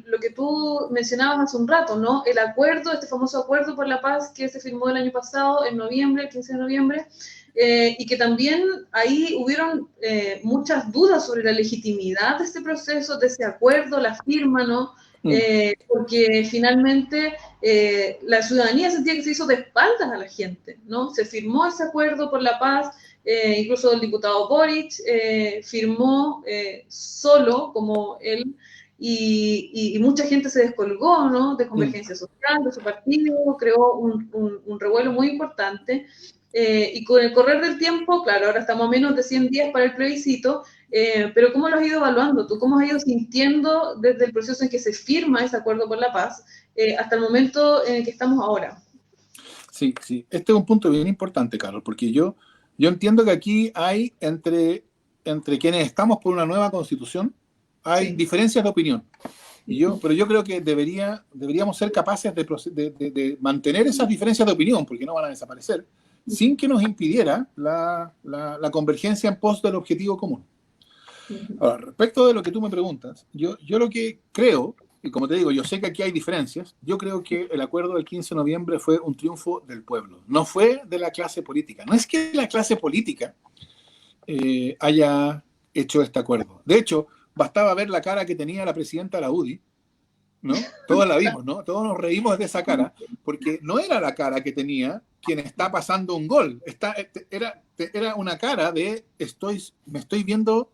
lo que tú mencionabas hace un rato, ¿no? El acuerdo, este famoso acuerdo por la paz que se firmó el año pasado, en noviembre, el 15 de noviembre, y que también ahí hubieron muchas dudas sobre la legitimidad de este proceso, de ese acuerdo, la firma, ¿no? Porque finalmente la ciudadanía sentía que se hizo de espaldas a la gente, ¿no? Se firmó ese acuerdo por la paz, incluso el diputado Boric firmó solo, como él, y mucha gente se descolgó, ¿no? De Convergencia Social, de su partido, creó un revuelo muy importante. Y con el correr del tiempo, claro, ahora estamos a menos de 100 días para el plebiscito, pero ¿cómo lo has ido evaluando tú? ¿Cómo has ido sintiendo desde el proceso en que se firma ese acuerdo por la paz hasta el momento en el que estamos ahora?
Sí, sí. Este es un punto bien importante, Carlos, porque yo entiendo que aquí hay entre quienes estamos por una nueva constitución, hay diferencias de opinión. Pero yo creo que deberíamos ser capaces de mantener esas diferencias de opinión, porque no van a desaparecer, sin que nos impidiera la convergencia en pos del objetivo común. Ahora, respecto de lo que tú me preguntas, yo lo que creo, y como te digo, yo sé que aquí hay diferencias, yo creo que el acuerdo del 15 de noviembre fue un triunfo del pueblo, no fue de la clase política. No es que la clase política haya hecho este acuerdo. De hecho, bastaba ver la cara que tenía la presidenta de la UDI, ¿no? Todos la vimos, ¿no? Todos nos reímos de esa cara, porque no era la cara que tenía quien está pasando un gol. Era una cara de me estoy viendo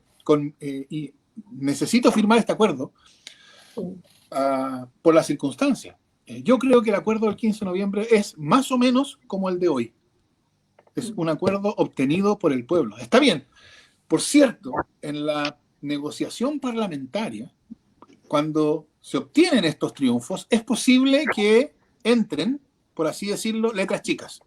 y necesito firmar este acuerdo por las circunstancias. Yo creo que el acuerdo del 15 de noviembre es más o menos como el de hoy. Es un acuerdo obtenido por el pueblo. Está bien. Por cierto, en la negociación parlamentaria, cuando se obtienen estos triunfos, es posible que entren, por así decirlo, letras chicas.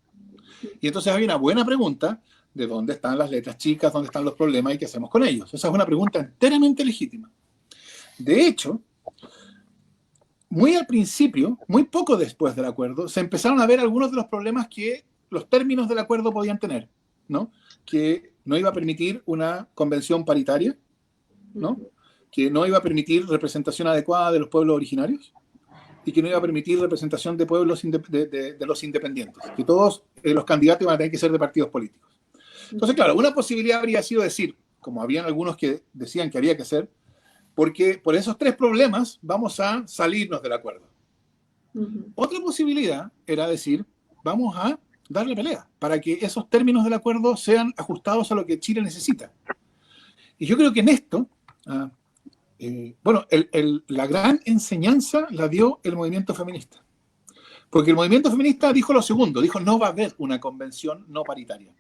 Y entonces hay una buena pregunta de dónde están las letras chicas, dónde están los problemas y qué hacemos con ellos. Esa es una pregunta enteramente legítima. De hecho, muy al principio, muy poco después del acuerdo, se empezaron a ver algunos de los problemas que los términos del acuerdo podían tener, ¿no? Que no iba a permitir una convención paritaria, ¿no? Que no iba a permitir representación adecuada de los pueblos originarios y que no iba a permitir representación de pueblos de los independientes, que todos los candidatos iban a tener que ser de partidos políticos. Entonces, claro, una posibilidad habría sido decir, como habían algunos que decían que había que hacer, porque por esos 3 problemas vamos a salirnos del acuerdo. Otra posibilidad era decir, vamos a darle pelea para que esos términos del acuerdo sean ajustados a lo que Chile necesita. Y yo creo que en esto, la gran enseñanza la dio el movimiento feminista. Porque el movimiento feminista dijo lo segundo, dijo no va a haber una convención no paritaria.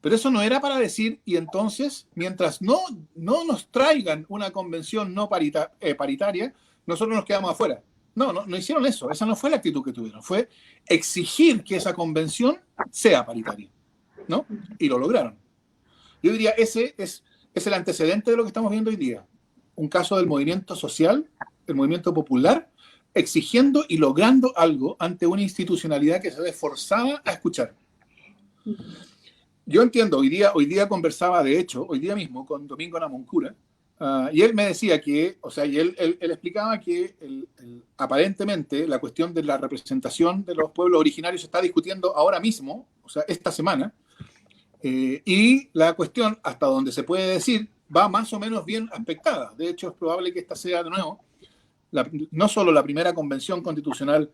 Pero eso no era para decir, y entonces, mientras no nos traigan una convención no paritaria, nosotros nos quedamos afuera. No hicieron eso. Esa no fue la actitud que tuvieron. Fue exigir que esa convención sea paritaria, ¿no? Y lo lograron. Yo diría, ese es el antecedente de lo que estamos viendo hoy día. Un caso del movimiento social, el movimiento popular, exigiendo y logrando algo ante una institucionalidad que se ve forzada a escuchar. Yo entiendo, hoy día conversaba, de hecho, hoy día mismo con Domingo Namuncura, y él me decía que, o sea, y él explicaba que aparentemente la cuestión de la representación de los pueblos originarios se está discutiendo ahora mismo, o sea, esta semana, y la cuestión, hasta donde se puede decir, va más o menos bien aspectada. De hecho, es probable que esta sea de nuevo no solo la primera convención constitucional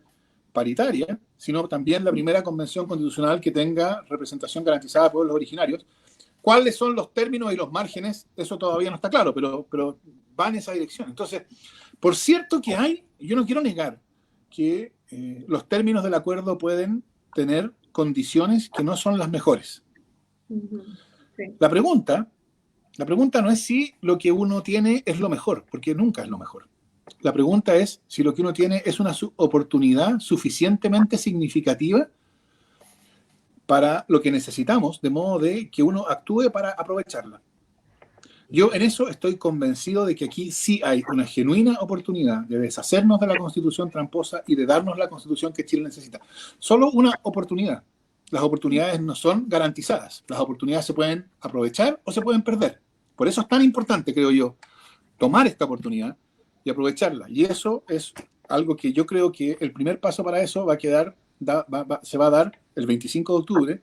paritaria, sino también la primera convención constitucional que tenga representación garantizada de pueblos originarios. ¿Cuáles son los términos y los márgenes? Eso todavía no está claro, pero va en esa dirección. Entonces, por cierto que yo no quiero negar que los términos del acuerdo pueden tener condiciones que no son las mejores.
Sí.
La pregunta no es si lo que uno tiene es lo mejor, porque nunca es lo mejor. La pregunta es si lo que uno tiene es una oportunidad suficientemente significativa para lo que necesitamos, de modo de que uno actúe para aprovecharla. Yo en eso estoy convencido de que aquí sí hay una genuina oportunidad de deshacernos de la Constitución tramposa y de darnos la Constitución que Chile necesita. Solo una oportunidad. Las oportunidades no son garantizadas. Las oportunidades se pueden aprovechar o se pueden perder. Por eso es tan importante, creo yo, tomar esta oportunidad y aprovecharla. Y eso es algo que yo creo que el primer paso para eso se va a dar el 25 de octubre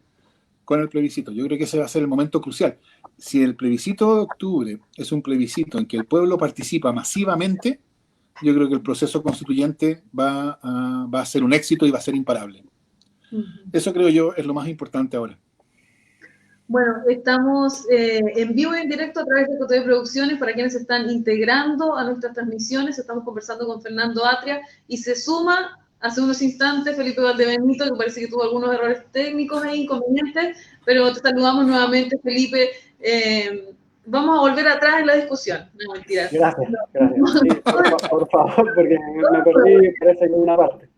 con el plebiscito. Yo creo que ese va a ser el momento crucial. Si el plebiscito de octubre es un plebiscito en que el pueblo participa masivamente, yo creo que el proceso constituyente va a ser un éxito y va a ser imparable. Eso creo yo es lo más importante ahora.
Bueno, estamos en vivo y en directo a través de Cotoé Producciones para quienes se están integrando a nuestras transmisiones. Estamos conversando con Fernando Atria y se suma hace unos instantes Felipe Valdebenito, que parece que tuvo algunos errores técnicos e inconvenientes, pero te saludamos nuevamente, Felipe. Vamos a volver atrás en la discusión. No, mentira.
Gracias. Sí, por favor, porque me perdí, parece que una parte.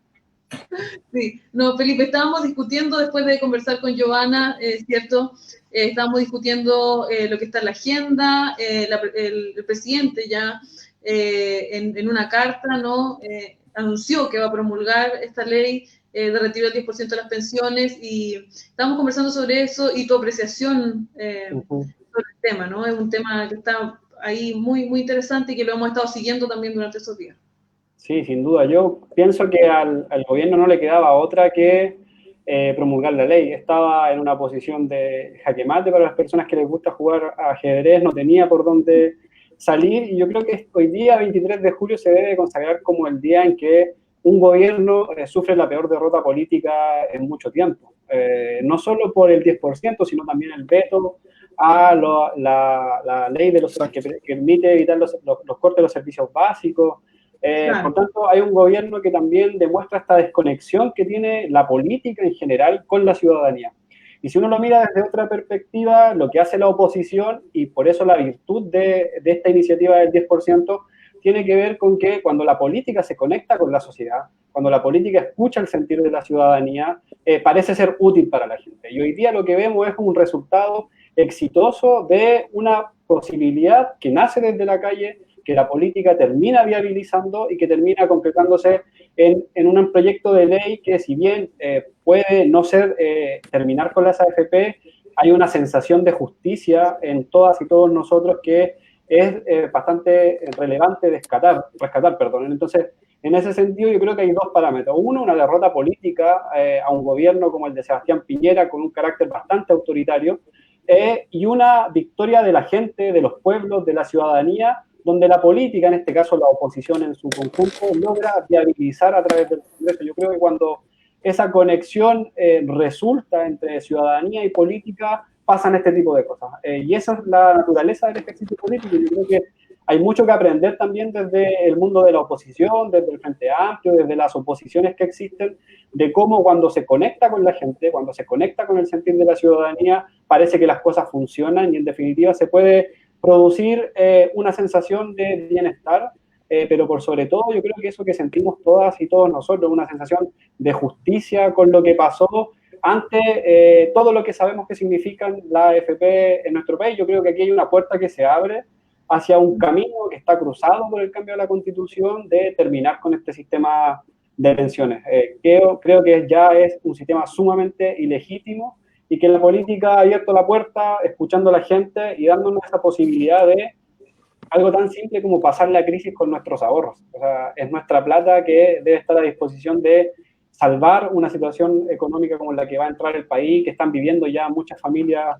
Sí, no, Felipe, estábamos discutiendo después de conversar con Giovanna, ¿cierto? Estábamos discutiendo lo que está en la agenda, el presidente ya en una carta, ¿no? Anunció que va a promulgar esta ley de retiro del 10% de las pensiones y estábamos conversando sobre eso y tu apreciación sobre el tema, ¿no? Es un tema que está ahí muy, muy interesante y que lo hemos estado siguiendo también durante esos días.
Sí, sin duda. Yo pienso que al gobierno no le quedaba otra que promulgar la ley. Estaba en una posición de jaque mate para las personas que les gusta jugar a ajedrez, no tenía por dónde salir, y yo creo que hoy día, 23 de julio, se debe consagrar como el día en que un gobierno sufre la peor derrota política en mucho tiempo. No solo por el 10%, sino también el veto a la ley que permite evitar los cortes de los servicios básicos.
Claro.
Por tanto, hay un gobierno que también demuestra esta desconexión que tiene la política en general con la ciudadanía. Y si uno lo mira desde otra perspectiva, lo que hace la oposición, y por eso la virtud de esta iniciativa del 10%, tiene que ver con que cuando la política se conecta con la sociedad, cuando la política escucha el sentir de la ciudadanía, parece ser útil para la gente. Y hoy día lo que vemos es un resultado exitoso de una posibilidad que nace desde la calle, que la política termina viabilizando y que termina concretándose en un proyecto de ley que, si bien puede no ser terminar con las AFP, hay una sensación de justicia en todas y todos nosotros que es bastante relevante rescatar. Entonces, en ese sentido, yo creo que hay dos parámetros. Uno, una derrota política a un gobierno como el de Sebastián Piñera, con un carácter bastante autoritario, y una victoria de la gente, de los pueblos, de la ciudadanía, donde la política, en este caso la oposición en su conjunto, logra viabilizar a través del Congreso. Yo creo que cuando esa conexión resulta entre ciudadanía y política, pasan este tipo de cosas. Y esa es la naturaleza del ejercicio político. Yo creo que hay mucho que aprender también desde el mundo de la oposición, desde el Frente Amplio, desde las oposiciones que existen, de cómo cuando se conecta con la gente, cuando se conecta con el sentir de la ciudadanía, parece que las cosas funcionan y en definitiva se puede producir una sensación de bienestar, pero por sobre todo yo creo que eso que sentimos todas y todos nosotros, una sensación de justicia con lo que pasó ante todo lo que sabemos que significan la AFP en nuestro país. Yo creo que aquí hay una puerta que se abre hacia un camino que está cruzado por el cambio de la Constitución de terminar con este sistema de pensiones. Creo que ya es un sistema sumamente ilegítimo y que la política ha abierto la puerta escuchando a la gente y dándonos esa posibilidad de algo tan simple como pasar la crisis con nuestros ahorros. O sea, es nuestra plata que debe estar a disposición de salvar una situación económica como la que va a entrar el país, que están viviendo ya muchas familias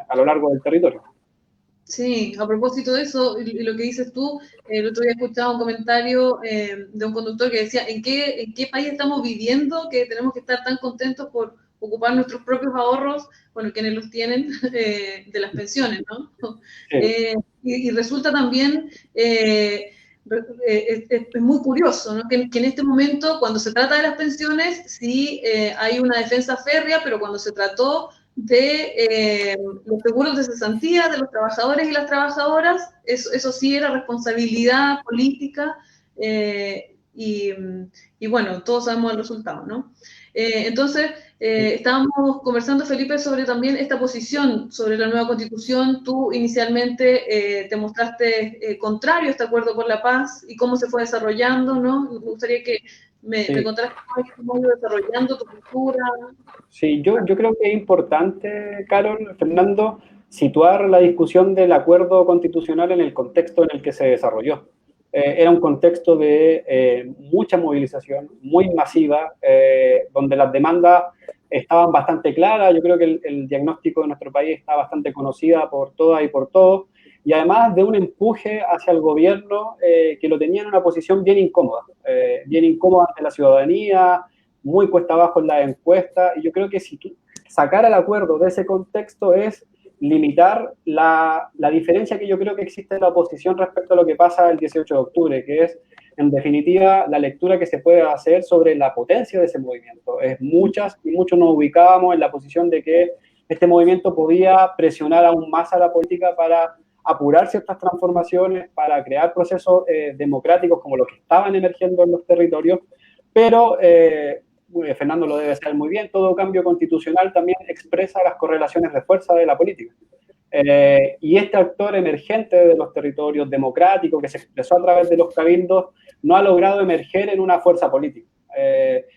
a lo largo del territorio.
Sí, a propósito de eso, y lo que dices tú, el otro día escuchaba un comentario de un conductor que decía, ¿en qué país estamos viviendo que tenemos que estar tan contentos por ocupar nuestros propios ahorros, bueno, quienes los tienen, de las pensiones, ¿no? Sí. Y resulta también, es muy curioso, ¿no? Que en este momento, cuando se trata de las pensiones, sí hay una defensa férrea, pero cuando se trató de los seguros de cesantía de los trabajadores y las trabajadoras, eso sí era responsabilidad política, y bueno, todos sabemos el resultado, ¿no? Entonces, estábamos conversando, Felipe, sobre también esta posición sobre la nueva Constitución. Tú inicialmente te mostraste contrario a este acuerdo por la paz y cómo se fue desarrollando, ¿no? Me gustaría que me contaras cómo ido desarrollando tu cultura.
Sí, yo creo que es importante, Carol, Fernando, situar la discusión del acuerdo constitucional en el contexto en el que se desarrolló. Era un contexto de mucha movilización, muy masiva, donde las demandas estaban bastante claras. Yo creo que el diagnóstico de nuestro país está bastante conocida por todas y por todos, y además de un empuje hacia el gobierno que lo tenía en una posición bien incómoda ante la ciudadanía, muy cuesta abajo en la encuesta, y yo creo que si tú sacar el acuerdo de ese contexto es limitar la diferencia que yo creo que existe en la oposición respecto a lo que pasa el 18 de octubre, que es, en definitiva, la lectura que se puede hacer sobre la potencia de ese movimiento. Muchos nos ubicábamos en la posición de que este movimiento podía presionar aún más a la política para apurar ciertas transformaciones, para crear procesos democráticos como los que estaban emergiendo en los territorios, pero Fernando lo debe saber muy bien, todo cambio constitucional también expresa las correlaciones de fuerza de la política. Y este actor emergente de los territorios democráticos que se expresó a través de los cabildos no ha logrado emerger en una fuerza política.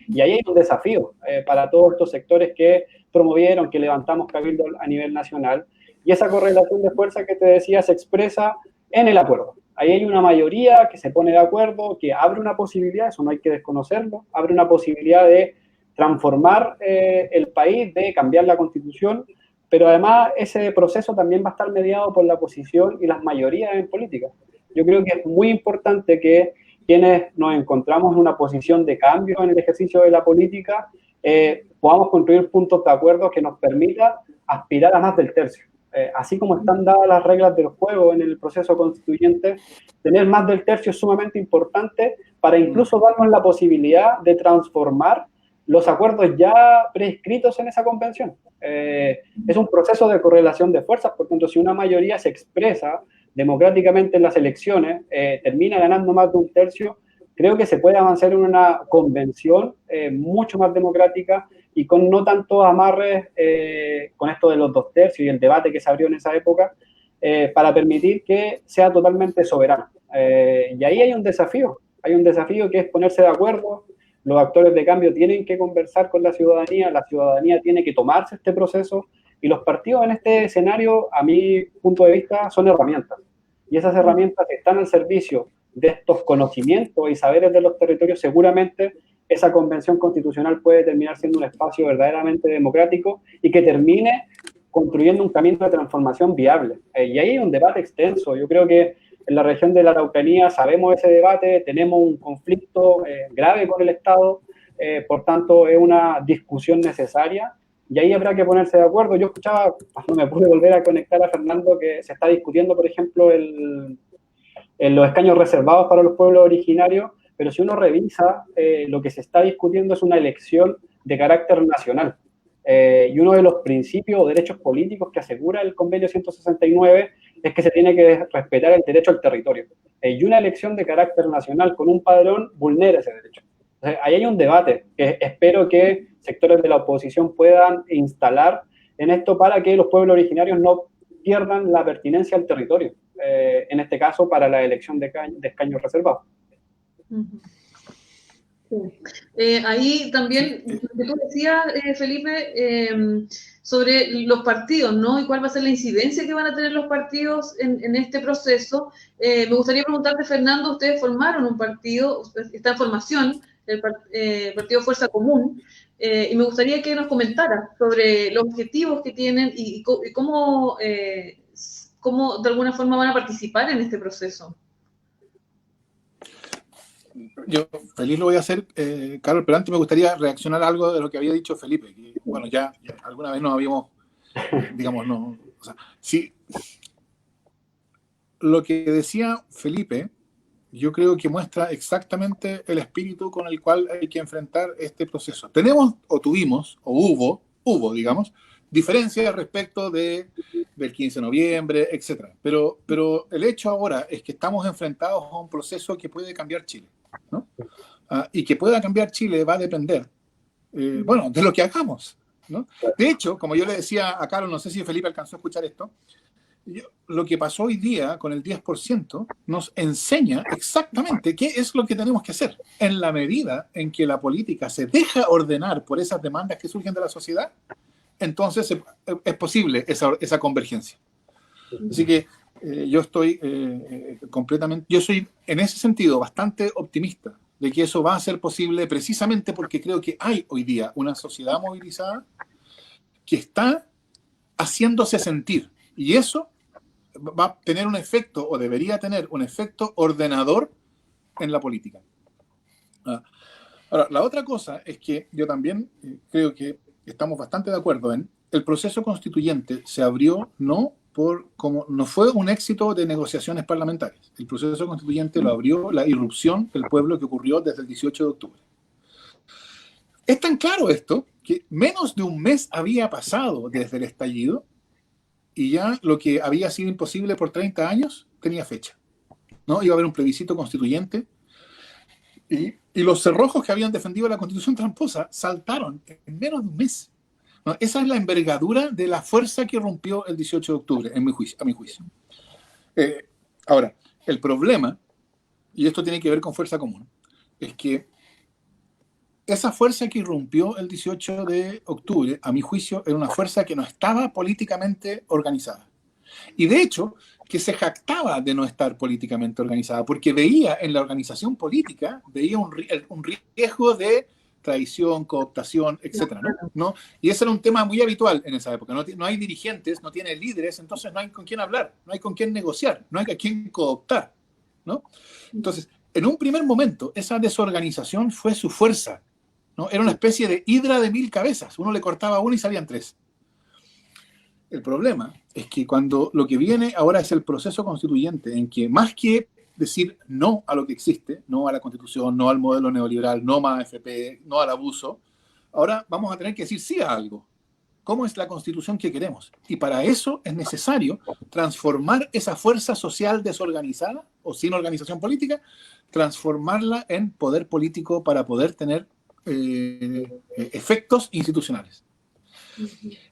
Y ahí hay un desafío para todos estos sectores que promovieron, que levantamos cabildos a nivel nacional, y esa correlación de fuerza que te decía se expresa en el acuerdo. Ahí hay una mayoría que se pone de acuerdo, que abre una posibilidad, eso no hay que desconocerlo, abre una posibilidad de transformar el país, de cambiar la Constitución, pero además ese proceso también va a estar mediado por la oposición y las mayorías en política. Yo creo que es muy importante que quienes nos encontramos en una posición de cambio en el ejercicio de la política, podamos construir puntos de acuerdo que nos permita aspirar a más del tercio. Así como están dadas las reglas del juego en el proceso constituyente, tener más del tercio es sumamente importante para incluso darnos la posibilidad de transformar los acuerdos ya prescritos en esa convención. Es un proceso de correlación de fuerzas, por tanto, si una mayoría se expresa democráticamente en las elecciones, termina ganando más de un tercio, creo que se puede avanzar en una convención mucho más democrática y con no tantos amarres con esto de los 2/3 y el debate que se abrió en esa época, para permitir que sea totalmente soberana. Y ahí hay un desafío que es ponerse de acuerdo. Los actores de cambio tienen que conversar con la ciudadanía tiene que tomarse este proceso, y los partidos en este escenario, a mi punto de vista, son herramientas. Y esas herramientas que están al servicio de estos conocimientos y saberes de los territorios, seguramente esa convención constitucional puede terminar siendo un espacio verdaderamente democrático y que termine construyendo un camino de transformación viable. Y ahí hay un debate extenso. Yo creo que en la región de la Araucanía sabemos ese debate, tenemos un conflicto grave con el Estado, por tanto es una discusión necesaria y ahí habrá que ponerse de acuerdo. Yo escuchaba, no me pude volver a conectar a Fernando, que se está discutiendo, por ejemplo, los escaños reservados para los pueblos originarios, pero si uno revisa, lo que se está discutiendo es una elección de carácter nacional. Y uno de los principios o derechos políticos que asegura el convenio 169 es que se tiene que respetar el derecho al territorio. Y una elección de carácter nacional con un padrón vulnera ese derecho. Entonces, ahí hay un debate que espero que sectores de la oposición puedan instalar en esto para que los pueblos originarios no pierdan la pertinencia al territorio, en este caso para la elección de escaños reservados.
Ahí también, lo que tú decías, Felipe, sobre los partidos, ¿no? Y cuál va a ser la incidencia que van a tener los partidos en este proceso. Me gustaría preguntarte, Fernando, ustedes formaron un partido, está en formación, el Partido Fuerza Común, y me gustaría que nos comentara sobre los objetivos que tienen y cómo de alguna forma van a participar en este proceso.
Yo feliz lo voy a hacer, Carol, pero antes me gustaría reaccionar a algo de lo que había dicho Felipe. Que, bueno, ya alguna vez nos habíamos, digamos, no, o sea, sí, lo que decía Felipe, yo creo que muestra exactamente el espíritu con el cual hay que enfrentar este proceso. Tenemos, o tuvimos, o hubo, digamos, diferencias respecto del 15 de noviembre, etc. Pero el hecho ahora es que estamos enfrentados a un proceso que puede cambiar Chile, ¿no? Y que pueda cambiar Chile va a depender, bueno, de lo que hagamos, ¿no? De hecho, como yo le decía a Carlos, no sé si Felipe alcanzó a escuchar esto, lo que pasó hoy día con el 10% nos enseña exactamente qué es lo que tenemos que hacer. En la medida en que la política se deja ordenar por esas demandas que surgen de la sociedad, entonces es posible esa convergencia. Así que yo estoy yo soy en ese sentido bastante optimista de que eso va a ser posible precisamente porque creo que hay hoy día una sociedad movilizada que está haciéndose sentir, y eso va a tener un efecto, o debería tener un efecto ordenador en la política. Ahora, la otra cosa es que yo también creo que estamos bastante de acuerdo en el proceso constituyente se abrió no fue un éxito de negociaciones parlamentarias. El proceso constituyente lo abrió la irrupción del pueblo que ocurrió desde el 18 de octubre. Es tan claro esto que menos de un mes había pasado desde el estallido y ya lo que había sido imposible por 30 años tenía fecha, ¿no? Iba a haber un plebiscito constituyente y los cerrojos que habían defendido la Constitución tramposa saltaron en menos de un mes, ¿no? Esa es la envergadura de la fuerza que rompió el 18 de octubre, a mi juicio. Ahora, el problema, y esto tiene que ver con fuerza común, es que esa fuerza que irrumpió el 18 de octubre, a mi juicio, era una fuerza que no estaba políticamente organizada. Y de hecho, que se jactaba de no estar políticamente organizada, porque veía en la organización política, veía un riesgo de extradición, cooptación, etcétera, ¿no? Y ese era un tema muy habitual en esa época. No hay dirigentes, no tiene líderes, entonces no hay con quién hablar, no hay con quién negociar, no hay a quién cooptar, ¿no? Entonces, en un primer momento, esa desorganización fue su fuerza, ¿no? Era una especie de hidra de 1000 cabezas. Uno le cortaba una y salían 3. El problema es que cuando lo que viene ahora es el proceso constituyente, en que más que decir no a lo que existe, no a la Constitución, no al modelo neoliberal, no más AFP, no al abuso, ahora vamos a tener que decir sí a algo. ¿Cómo es la Constitución que queremos? Y para eso es necesario transformar esa fuerza social desorganizada o sin organización política, transformarla en poder político para poder tener efectos institucionales.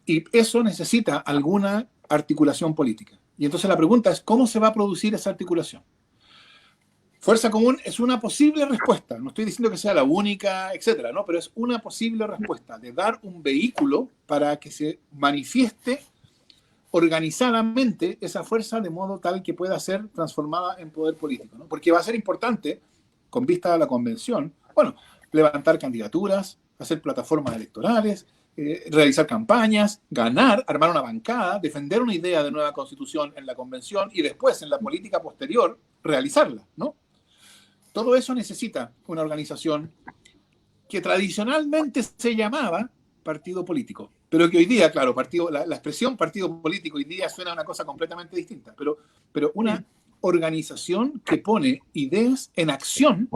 Y eso necesita alguna articulación política. Y entonces la pregunta es, ¿cómo se va a producir esa articulación? Fuerza común es una posible respuesta. No estoy diciendo que sea la única, etcétera, ¿no? Pero es una posible respuesta de dar un vehículo para que se manifieste organizadamente esa fuerza de modo tal que pueda ser transformada en poder político, ¿no? Porque va a ser importante, con vista a la convención, bueno, levantar candidaturas, hacer plataformas electorales, realizar campañas, ganar, armar una bancada, defender una idea de nueva constitución en la convención y después en la política posterior realizarla, ¿no? Todo eso necesita una organización que tradicionalmente se llamaba partido político, pero que hoy día, claro, la expresión partido político hoy día suena a una cosa completamente distinta, pero una organización que pone ideas en acción,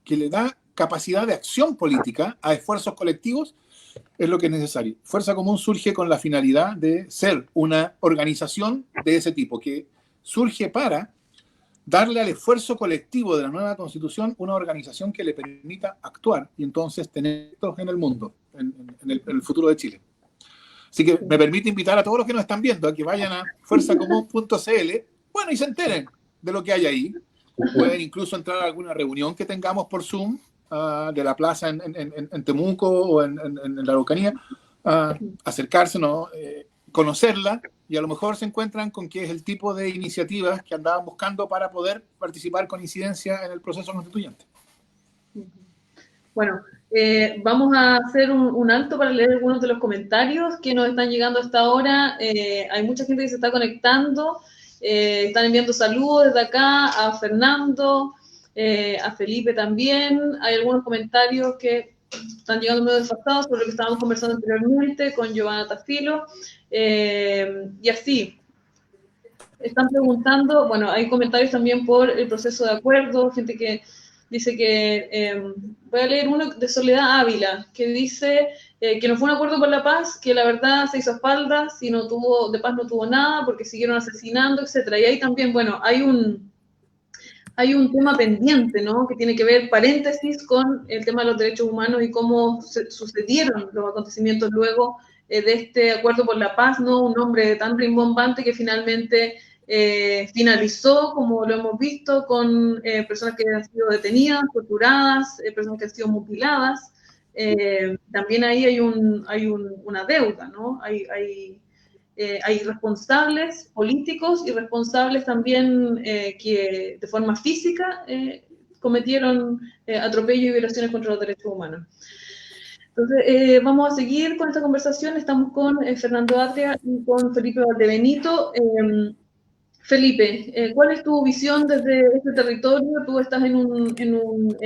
que le da capacidad de acción política a esfuerzos colectivos, es lo que es necesario. Fuerza Común surge con la finalidad de ser una organización de ese tipo, que surge para darle al esfuerzo colectivo de la nueva Constitución una organización que le permita actuar y entonces tener esto en el mundo, en el futuro de Chile. Así que me permite invitar a todos los que nos están viendo a que vayan a fuerzacomún.cl, bueno, y se enteren de lo que hay ahí. Pueden incluso entrar a alguna reunión que tengamos por Zoom, de la plaza en Temuco o en la Araucanía, acercarse, ¿no? Conocerla, y a lo mejor se encuentran con que es el tipo de iniciativas que andaban buscando para poder participar con incidencia en el proceso constituyente.
Bueno, vamos a hacer un alto para leer algunos de los comentarios que nos están llegando hasta ahora. Hay mucha gente que se está conectando, están enviando saludos desde acá a Fernando, a Felipe también. Hay algunos comentarios que están llegando medio desfasados sobre lo que estábamos conversando anteriormente con Giovanna Tafilo, y así. Están preguntando, bueno, hay comentarios también por el proceso de acuerdo, gente que dice que, voy a leer uno de Soledad Ávila, que dice que no fue un acuerdo por la paz, que la verdad se hizo a espaldas y de paz no tuvo nada porque siguieron asesinando, etcétera. Y ahí también, bueno, hay un tema pendiente, ¿no? Que tiene que ver, paréntesis, con el tema de los derechos humanos y cómo sucedieron los acontecimientos luego de este acuerdo por la paz, ¿no? Un nombre tan rimbombante que finalmente finalizó, como lo hemos visto, con personas que han sido detenidas, torturadas, personas que han sido mutiladas. También ahí hay una deuda, ¿no? Hay responsables políticos y responsables también que de forma física cometieron atropello y violaciones contra los derechos humanos. Entonces, vamos a seguir con esta conversación. Estamos con Fernando Atria y con Felipe Valdebenito. Felipe, ¿cuál es tu visión desde este territorio? Tú estás en un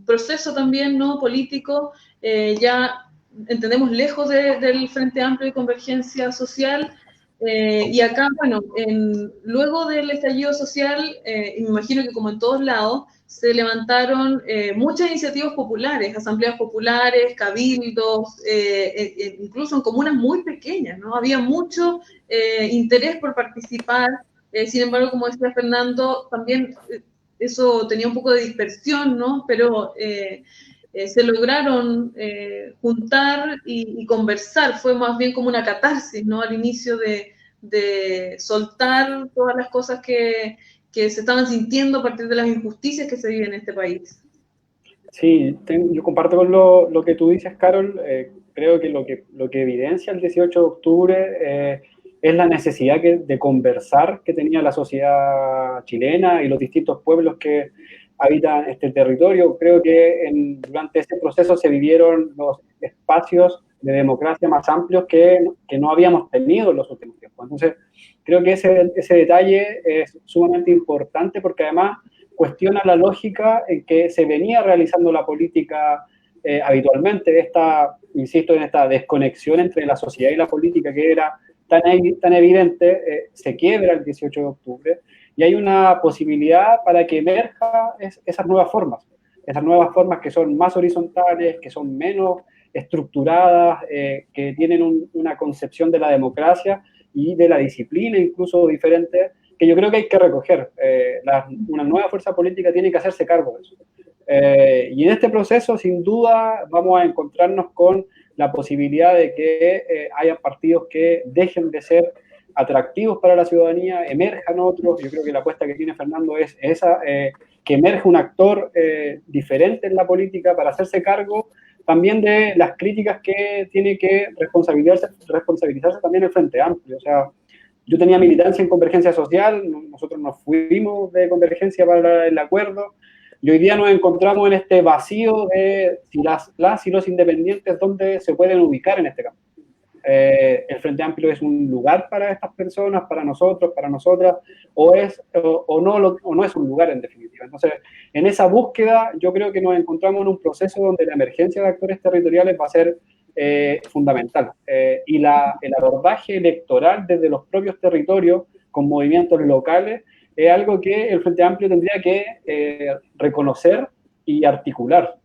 proceso también, ¿no?, político, ya entendemos lejos del Frente Amplio de Convergencia Social, y acá, bueno, luego del estallido social, y me imagino que como en todos lados, se levantaron muchas iniciativas populares, asambleas populares, cabildos, incluso en comunas muy pequeñas, ¿no? Había mucho interés por participar. Sin embargo, como decía Fernando, también eso tenía un poco de dispersión, ¿no? Pero se lograron juntar y conversar. Fue más bien como una catarsis, ¿no? Al inicio de soltar todas las cosas que se estaban sintiendo a partir de las injusticias que se viven en este país.
Sí, yo comparto con lo que tú dices, Carol. Creo que lo que evidencia el 18 de octubre es la necesidad de conversar que tenía la sociedad chilena y los distintos pueblos que habitan este territorio. Creo que durante ese proceso se vivieron los espacios de democracia más amplios que no habíamos tenido en los últimos tiempos. Entonces, creo que ese detalle es sumamente importante porque además cuestiona la lógica en que se venía realizando la política habitualmente. Insisto en esta desconexión entre la sociedad y la política que era tan evidente, se quiebra el 18 de octubre y hay una posibilidad para que emerja esas nuevas formas que son más horizontales, que son menos estructuradas, que tienen una concepción de la democracia y de la disciplina incluso diferente, que yo creo que hay que recoger. Una nueva fuerza política tiene que hacerse cargo de eso. Y en este proceso, sin duda, vamos a encontrarnos con la posibilidad de que haya partidos que dejen de ser atractivos para la ciudadanía, emerjan otros. Yo creo que la apuesta que tiene Fernando es esa, que emerge un actor diferente en la política para hacerse cargo también de las críticas que tiene que responsabilizarse también el Frente Amplio. O sea, yo tenía militancia en Convergencia Social, nosotros nos fuimos de Convergencia para el acuerdo, y hoy día nos encontramos en este vacío de si las y los independientes, ¿dónde se pueden ubicar en este campo? El Frente Amplio es un lugar para estas personas, para nosotros, para nosotras, o no es un lugar en definitiva. Entonces, en esa búsqueda yo creo que nos encontramos en un proceso donde la emergencia de actores territoriales va a ser fundamental. Y el abordaje electoral desde los propios territorios con movimientos locales es algo que el Frente Amplio tendría que reconocer y articular.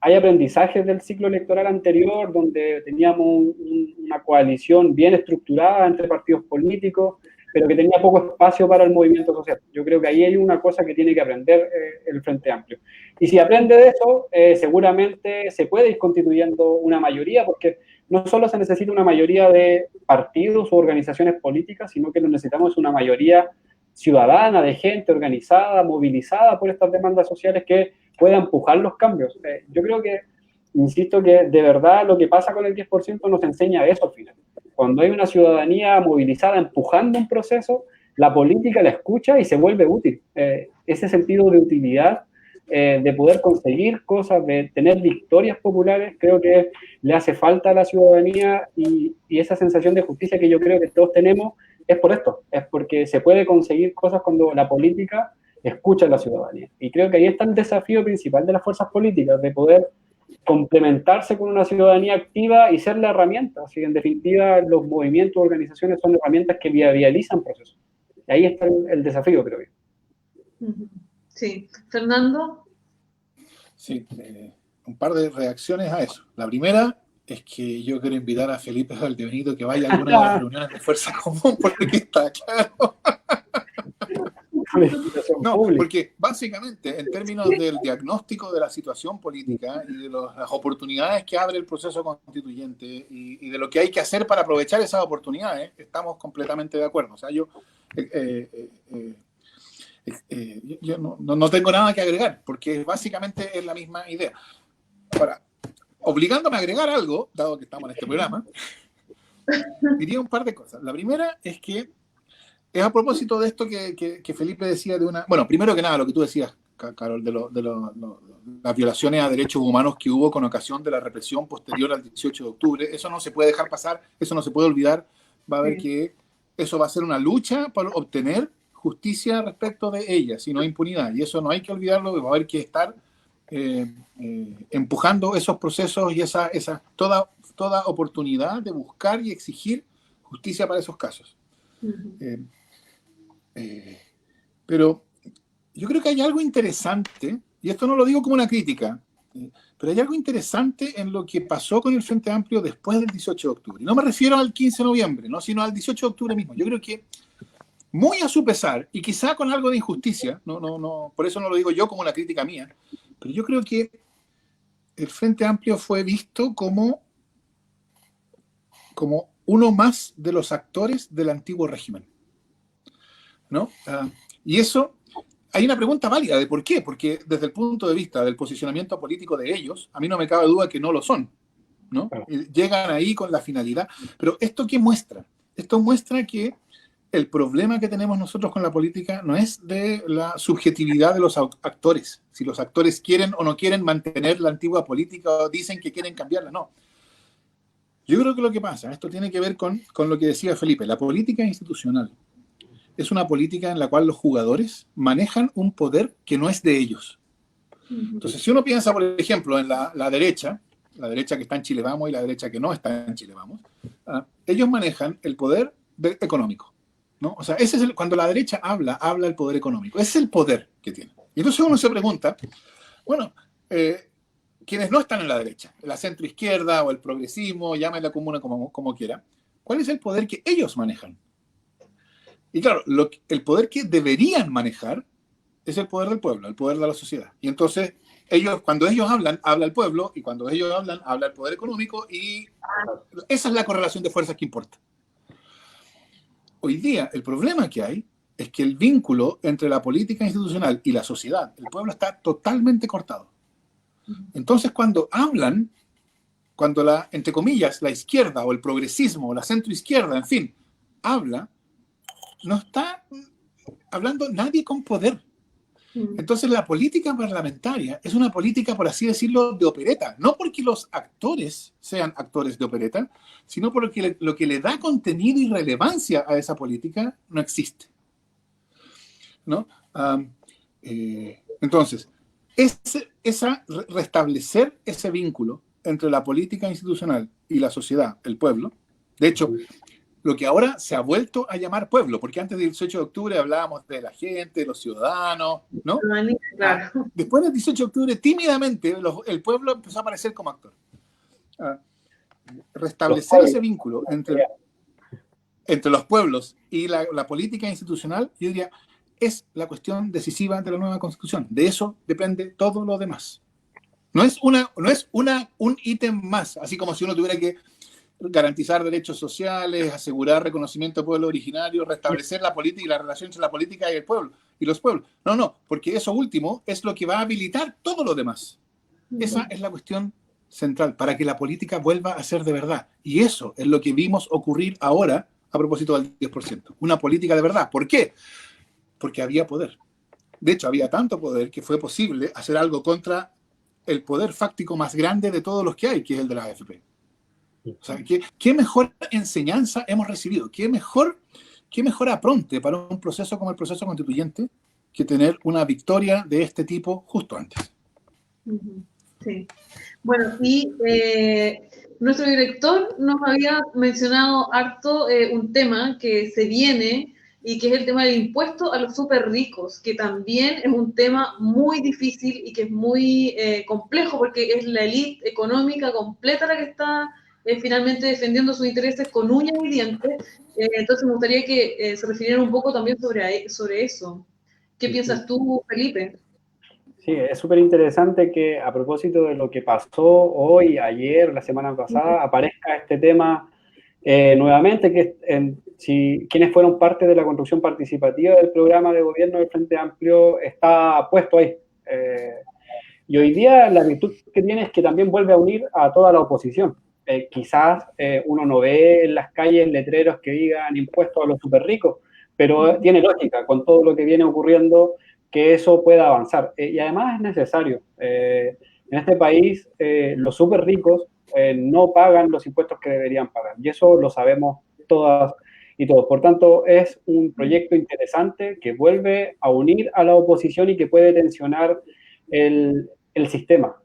Hay aprendizajes del ciclo electoral anterior donde teníamos una coalición bien estructurada entre partidos políticos, pero que tenía poco espacio para el movimiento social. Yo creo que ahí hay una cosa que tiene que aprender el Frente Amplio. Y si aprende de eso, seguramente se puede ir constituyendo una mayoría, porque no solo se necesita una mayoría de partidos o organizaciones políticas, sino que lo necesitamos una mayoría ciudadana, de gente organizada, movilizada por estas demandas sociales que pueda empujar los cambios. Yo creo que, insisto, que de verdad lo que pasa con el 10% nos enseña eso al final. Cuando hay una ciudadanía movilizada empujando un proceso, la política la escucha y se vuelve útil. Ese sentido de utilidad, de poder conseguir cosas, de tener victorias populares, creo que le hace falta a la ciudadanía y esa sensación de justicia que yo creo que todos tenemos es por esto, es porque se puede conseguir cosas cuando la política escucha a la ciudadanía. Y creo que ahí está el desafío principal de las fuerzas políticas, de poder complementarse con una ciudadanía activa y ser la herramienta. Así que, en definitiva, los movimientos, organizaciones son herramientas que viabilizan procesos. Y ahí está el desafío, creo yo.
Sí. Fernando.
Sí, un par de reacciones a eso. La primera es que yo quiero invitar a Felipe Valdebenito que vaya a alguna de las reuniones de Fuerza Común, porque está claro. No, porque básicamente en términos del diagnóstico de la situación política y de las oportunidades que abre el proceso constituyente y de lo que hay que hacer para aprovechar esas oportunidades, estamos completamente de acuerdo. O sea, yo no tengo nada que agregar, porque básicamente es la misma idea. Ahora, obligándome a agregar algo, dado que estamos en este programa, diría un par de cosas. La primera es que es a propósito de esto que Felipe decía de una... Bueno, primero que nada, lo que tú decías, Carol, de las violaciones a derechos humanos que hubo con ocasión de la represión posterior al 18 de octubre, eso no se puede dejar pasar, eso no se puede olvidar. Va a haber que... Eso va a ser una lucha para obtener justicia respecto de ella, si no hay impunidad. Y eso no hay que olvidarlo, va a haber que estar empujando esos procesos y toda oportunidad de buscar y exigir justicia para esos casos. Pero yo creo que hay algo interesante, y esto no lo digo como una crítica, pero hay algo interesante en lo que pasó con el Frente Amplio después del 18 de octubre. Y no me refiero al 15 de noviembre, ¿no? Sino al 18 de octubre mismo. Yo creo que, muy a su pesar, y quizá con algo de injusticia, no, por eso no lo digo yo como una crítica mía, pero yo creo que el Frente Amplio fue visto como uno más de los actores del antiguo régimen, ¿no? Y eso, hay una pregunta válida de por qué, porque desde el punto de vista del posicionamiento político de ellos, a mí no me cabe duda que no lo son, ¿no? Llegan ahí con la finalidad, pero ¿esto qué muestra? Esto muestra que el problema que tenemos nosotros con la política no es de la subjetividad de los actores, si los actores quieren o no quieren mantener la antigua política o dicen que quieren cambiarla, no. Yo creo que lo que pasa, esto tiene que ver con lo que decía Felipe, la política institucional es una política en la cual los jugadores manejan un poder que no es de ellos. Entonces, si uno piensa, por ejemplo, en la derecha que está en Chile Vamos y la derecha que no está en Chile Vamos, ellos manejan el poder económico, ¿no? O sea, ese es cuando la derecha habla el poder económico. Ese es el poder que tiene. Y entonces uno se pregunta, bueno, quienes no están en la derecha, la centroizquierda o el progresismo, llámenla comuna como quiera, ¿cuál es el poder que ellos manejan? Y claro, el poder que deberían manejar es el poder del pueblo, el poder de la sociedad. Y entonces, cuando ellos hablan, habla el pueblo, y cuando ellos hablan, habla el poder económico, y esa es la correlación de fuerzas que importa. Hoy día, el problema que hay es que el vínculo entre la política institucional y la sociedad, el pueblo, está totalmente cortado. Entonces, cuando hablan, entre comillas, la izquierda o el progresismo o la centroizquierda, en fin, habla, no está hablando nadie con poder. Entonces la política parlamentaria es una política, por así decirlo, de opereta. No porque los actores sean actores de opereta, sino porque lo que le da contenido y relevancia a esa política no existe, ¿no? Entonces, restablecer ese vínculo entre la política institucional y la sociedad, el pueblo, de hecho, lo que ahora se ha vuelto a llamar pueblo, porque antes del 18 de octubre hablábamos de la gente, de los ciudadanos, ¿no?
Claro.
Después del 18 de octubre, tímidamente, el pueblo empezó a aparecer como actor. Restablecer ese vínculo entre los pueblos y la política institucional, yo diría, es la cuestión decisiva de la nueva Constitución. De eso depende todo lo demás. No es un ítem más, así como si uno tuviera que garantizar derechos sociales, asegurar reconocimiento del pueblo originario, restablecer la política y la relación entre la política y el pueblo y los pueblos. No, porque eso último es lo que va a habilitar todo lo demás. Esa es la cuestión central, para que la política vuelva a ser de verdad. Y eso es lo que vimos ocurrir ahora a propósito del 10%. Una política de verdad. ¿Por qué? Porque había poder. De hecho, había tanto poder que fue posible hacer algo contra el poder fáctico más grande de todos los que hay, que es el de la AFP. O sea, ¿qué mejor enseñanza hemos recibido? ¿Qué mejor apronte para un proceso como el proceso constituyente que tener una victoria de este tipo justo antes?
Sí. Bueno, y nuestro director nos había mencionado harto un tema que se viene y que es el tema del impuesto a los súper ricos, que también es un tema muy difícil y que es muy complejo porque es la élite económica completa la que está finalmente defendiendo sus intereses con uñas y dientes. Entonces me gustaría que se refirieran un poco también sobre eso. ¿Qué piensas tú, Felipe?
Sí, es súper interesante que a propósito de lo que pasó hoy, ayer, la semana pasada, aparezca este tema nuevamente, que quienes fueron parte de la construcción participativa del programa de gobierno del Frente Amplio está puesto ahí. Y hoy día la virtud que tiene es que también vuelve a unir a toda la oposición. Quizás uno no ve en las calles letreros que digan impuestos a los súper ricos, pero tiene lógica con todo lo que viene ocurriendo que eso pueda avanzar. Y además es necesario. En este país los súper ricos no pagan los impuestos que deberían pagar. Y eso lo sabemos todas y todos. Por tanto, es un proyecto interesante que vuelve a unir a la oposición y que puede tensionar el sistema.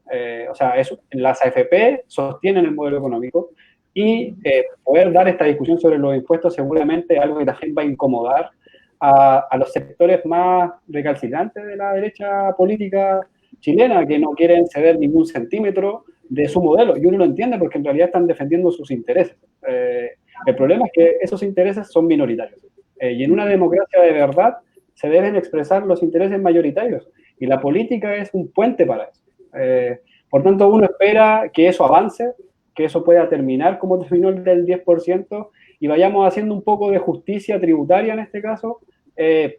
O sea, las AFP sostienen el modelo económico y poder dar esta discusión sobre los impuestos seguramente es algo que también va a incomodar a los sectores más recalcitrantes de la derecha política chilena, que no quieren ceder ningún centímetro de su modelo. Y uno lo entiende porque en realidad están defendiendo sus intereses. El problema es que esos intereses son minoritarios. Y en una democracia de verdad se deben expresar los intereses mayoritarios. Y la política es un puente para eso. Por tanto, uno espera que eso avance, que eso pueda terminar como terminó el del 10%, y vayamos haciendo un poco de justicia tributaria en este caso,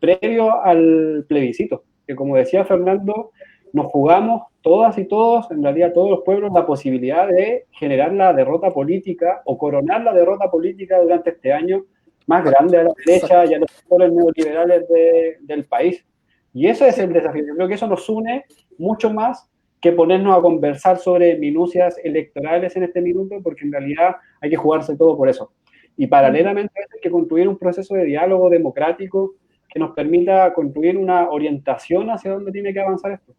previo al plebiscito, que como decía Fernando, nos jugamos todas y todos, en realidad todos los pueblos, la posibilidad de generar la derrota política o coronar la derrota política durante este año más grande a la derecha y a los sectores neoliberales del país. Y ese es el desafío. Yo creo que eso nos une mucho más que ponernos a conversar sobre minucias electorales en este minuto, porque en realidad hay que jugarse todo por eso. Y paralelamente hay que construir un proceso de diálogo democrático que nos permita construir una orientación hacia dónde tiene que avanzar esto.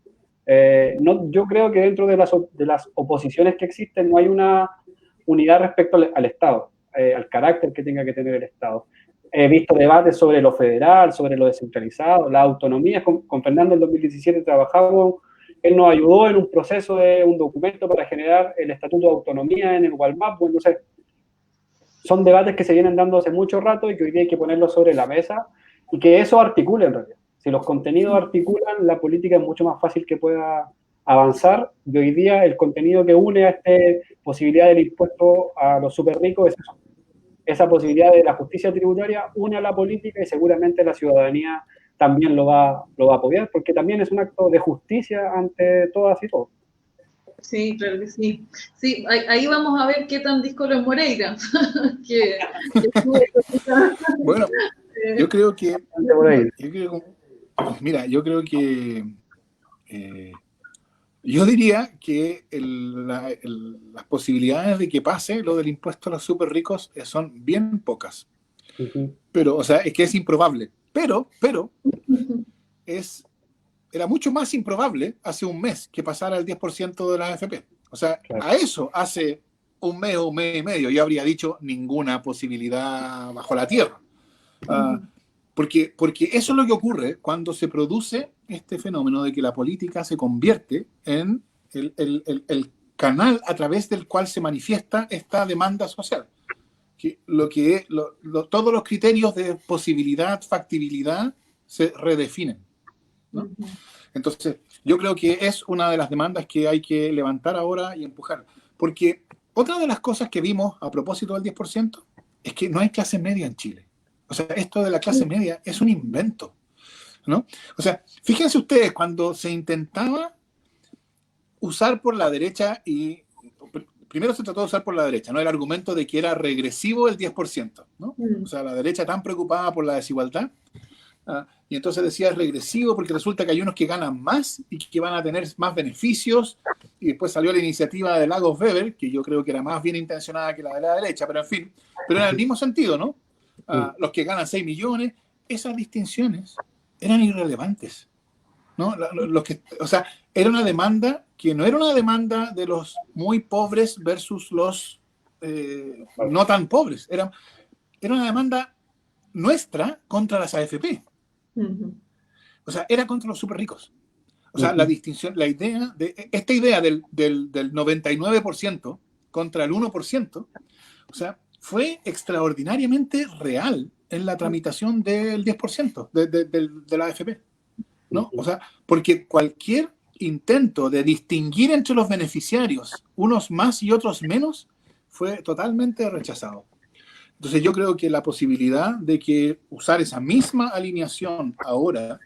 Yo creo que dentro de las oposiciones que existen no hay una unidad respecto al Estado, al carácter que tenga que tener el Estado. He visto debates sobre lo federal, sobre lo descentralizado, la autonomía. Con Fernando en 2017 trabajamos, él nos ayudó en un proceso de un documento para generar el Estatuto de Autonomía en el Walmap. Bueno, entonces, son debates que se vienen dando hace mucho rato y que hoy día hay que ponerlos sobre la mesa y que eso articule en realidad. Si los contenidos articulan, la política es mucho más fácil que pueda avanzar. Y hoy día el contenido que une a esta posibilidad del impuesto a los súper ricos es eso. Esa posibilidad de la justicia tributaria une a la política y seguramente la ciudadanía también lo va a apoyar, porque también es un acto de justicia ante todas y todos.
Sí, claro que sí. Sí, ahí vamos a ver qué tan díscolo es Moreira.
Bueno, yo creo que yo diría que las posibilidades de que pase lo del impuesto a los súper ricos son bien pocas. Pero, o sea, es que es improbable. Pero era mucho más improbable hace un mes que pasara el 10% de la AFP. O sea, claro, a eso hace un mes o un mes y medio yo habría dicho ninguna posibilidad bajo la tierra. Porque eso es lo que ocurre cuando se produce este fenómeno de que la política se convierte en el canal a través del cual se manifiesta esta demanda social. Que todos los criterios de posibilidad, factibilidad, se redefinen, ¿no? Entonces, yo creo que es una de las demandas que hay que levantar ahora y empujar. Porque otra de las cosas que vimos a propósito del 10% es que no hay clase media en Chile. O sea, esto de la clase media es un invento, ¿no? O sea, fíjense ustedes, cuando se intentaba usar por la derecha y... Primero se trató de usar por la derecha, ¿no? El argumento de que era regresivo el 10%, ¿no? O sea, la derecha tan preocupada por la desigualdad, y entonces decía es regresivo porque resulta que hay unos que ganan más y que van a tener más beneficios, y después salió la iniciativa de Lagos Weber, que yo creo que era más bien intencionada que la de la derecha, pero en fin, pero en el mismo sentido, ¿no? Los que ganan 6 millones, esas distinciones eran irrelevantes, ¿no? O sea, era una demanda que no era una demanda de los muy pobres versus los no tan pobres. Era una demanda nuestra contra las AFP. O sea, era contra los súper ricos. O sea, la distinción, esta idea del 99% contra el 1%, o sea, fue extraordinariamente real en la tramitación del 10% de la AFP, ¿no? O sea, porque cualquier intento de distinguir entre los beneficiarios, unos más y otros menos, fue totalmente rechazado. Entonces yo creo que la posibilidad de que usar esa misma alineación ahora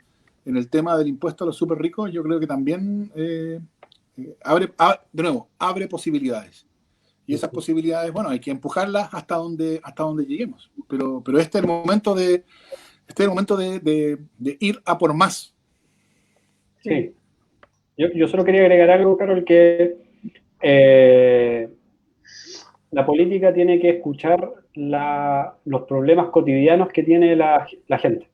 en el tema del impuesto a los súper ricos, yo creo que también abre posibilidades. Y esas posibilidades, bueno, hay que empujarlas hasta donde lleguemos. Pero este es el momento de ir a por más.
Sí. Yo solo quería agregar algo, Carol, que la política tiene que escuchar los problemas cotidianos que tiene la gente.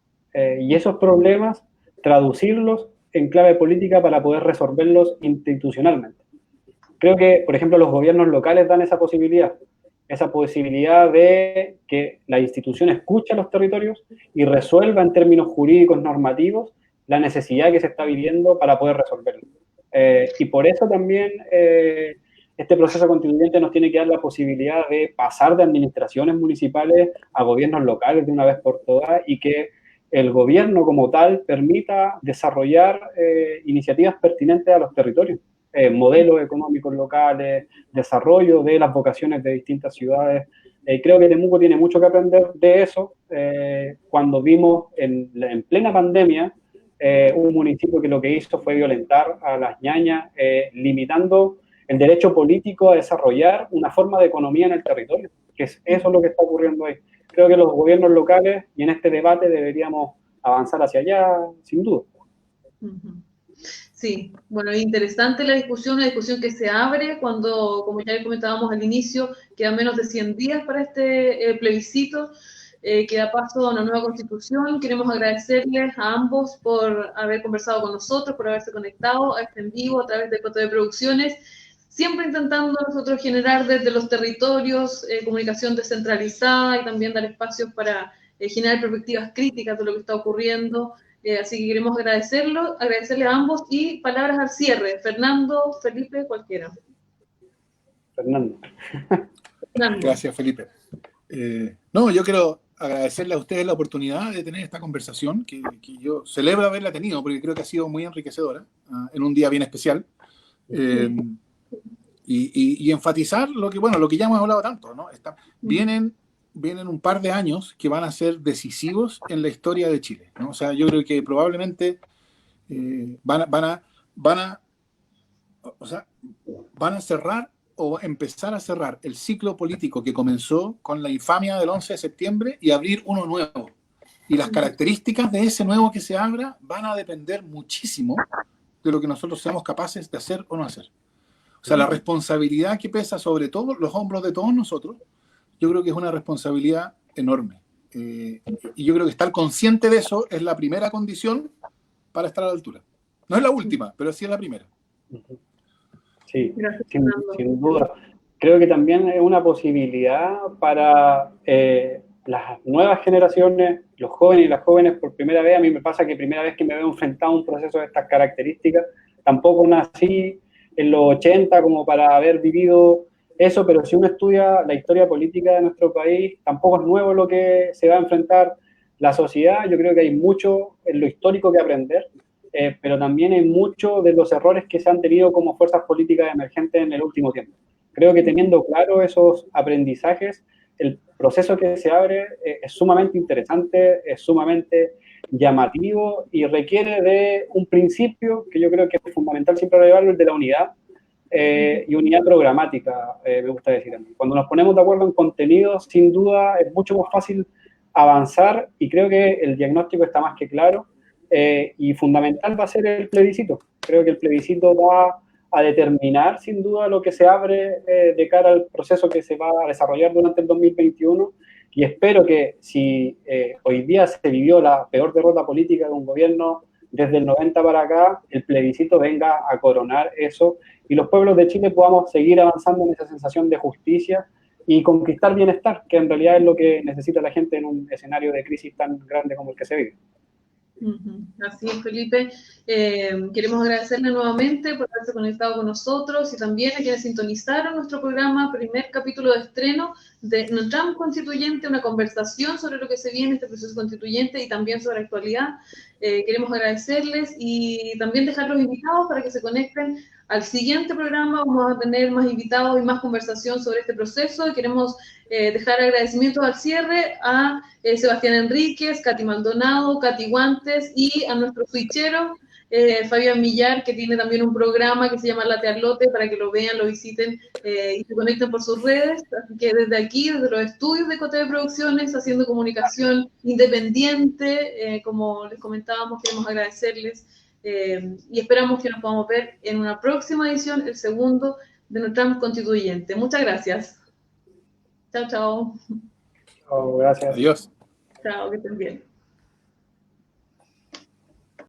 Y esos problemas, traducirlos en clave política para poder resolverlos institucionalmente. Creo que, por ejemplo, los gobiernos locales dan esa posibilidad de que la institución escuche a los territorios y resuelva en términos jurídicos normativos la necesidad que se está viviendo para poder resolverlo. Y por eso también este proceso constituyente nos tiene que dar la posibilidad de pasar de administraciones municipales a gobiernos locales de una vez por todas y que el gobierno como tal permita desarrollar iniciativas pertinentes a los territorios, modelos económicos locales, desarrollo de las vocaciones de distintas ciudades. Creo que Temuco tiene mucho que aprender de eso. Cuando vimos en plena pandemia un municipio que lo que hizo fue violentar a las ñañas, limitando el derecho político a desarrollar una forma de economía en el territorio, que es eso lo que está ocurriendo ahí. creo que los gobiernos locales y en este debate deberíamos avanzar hacia allá, sin duda.
Sí, bueno, es interesante la discusión que se abre cuando, como ya comentábamos al inicio, quedan menos de 100 días para este plebiscito, que da paso a una nueva constitución. Queremos agradecerles a ambos por haber conversado con nosotros, por haberse conectado a este en vivo a través de KTV Producciones, siempre intentando nosotros generar desde los territorios comunicación descentralizada y también dar espacios para generar perspectivas críticas de lo que está ocurriendo. Así que queremos agradecerle a ambos y palabras al cierre. Fernando, Felipe, cualquiera.
Fernando.
Gracias, Felipe. No, yo quiero agradecerle a ustedes la oportunidad de tener esta conversación, que yo celebro haberla tenido, porque creo que ha sido muy enriquecedora, en un día bien especial. Y enfatizar lo que ya hemos hablado tanto, ¿no? Vienen un par de años que van a ser decisivos en la historia de Chile, ¿no? O sea, yo creo que probablemente van a cerrar o empezar a cerrar el ciclo político que comenzó con la infamia del 11 de septiembre y abrir uno nuevo. Y las características de ese nuevo que se abra van a depender muchísimo de lo que nosotros seamos capaces de hacer o no hacer. O sea, la responsabilidad que pesa sobre todo los hombros de todos nosotros, yo creo que es una responsabilidad enorme. Y yo creo que estar consciente de eso es la primera condición para estar a la altura. No es la última, pero sí es la primera.
Sí, sin duda. Creo que también es una posibilidad para las nuevas generaciones, los jóvenes y las jóvenes por primera vez. A mí me pasa que primera vez que me veo enfrentado a un proceso de estas características, tampoco nací en los 80 como para haber vivido eso, pero si uno estudia la historia política de nuestro país, tampoco es nuevo lo que se va a enfrentar la sociedad. Yo creo que hay mucho en lo histórico que aprender, pero también hay mucho de los errores que se han tenido como fuerzas políticas emergentes en el último tiempo. Creo que teniendo claro esos aprendizajes, el proceso que se abre es sumamente interesante, es sumamente llamativo y requiere de un principio que yo creo que es fundamental siempre relevarlo, el de la unidad. Y unidad programática, me gusta decir a mí. Cuando nos ponemos de acuerdo en contenidos, sin duda es mucho más fácil avanzar y creo que el diagnóstico está más que claro y fundamental va a ser el plebiscito. Creo que el plebiscito va a determinar sin duda lo que se abre de cara al proceso que se va a desarrollar durante el 2021 y espero que si hoy día se vivió la peor derrota política de un gobierno desde el 90 para acá, el plebiscito venga a coronar eso y los pueblos de Chile podamos seguir avanzando en esa sensación de justicia y conquistar bienestar, que en realidad es lo que necesita la gente en un escenario de crisis tan grande como el que se vive.
Así es, Felipe. Queremos agradecerle nuevamente por haberse conectado con nosotros y también a quienes sintonizaron nuestro programa, primer capítulo de estreno de NOTRAM Constituyente, una conversación sobre lo que se viene en este proceso constituyente y también sobre la actualidad. Queremos agradecerles y también dejarlos invitados para que se conecten al siguiente programa. Vamos a tener más invitados y más conversación sobre este proceso y queremos dejar agradecimientos al cierre a Sebastián Enríquez, Katy Maldonado, Katy Guantes y a nuestro switchero Fabián Millar, que tiene también un programa que se llama Late al Lote, para que lo vean, lo visiten y se conecten por sus redes. Así que desde aquí, desde los estudios de KTV Producciones, haciendo comunicación independiente, como les comentábamos, queremos agradecerles y esperamos que nos podamos ver en una próxima edición, el segundo de NOTRAM Constituyente. Muchas gracias. Chao, chao.
Oh, gracias.
Adiós.
Chao, que estén bien.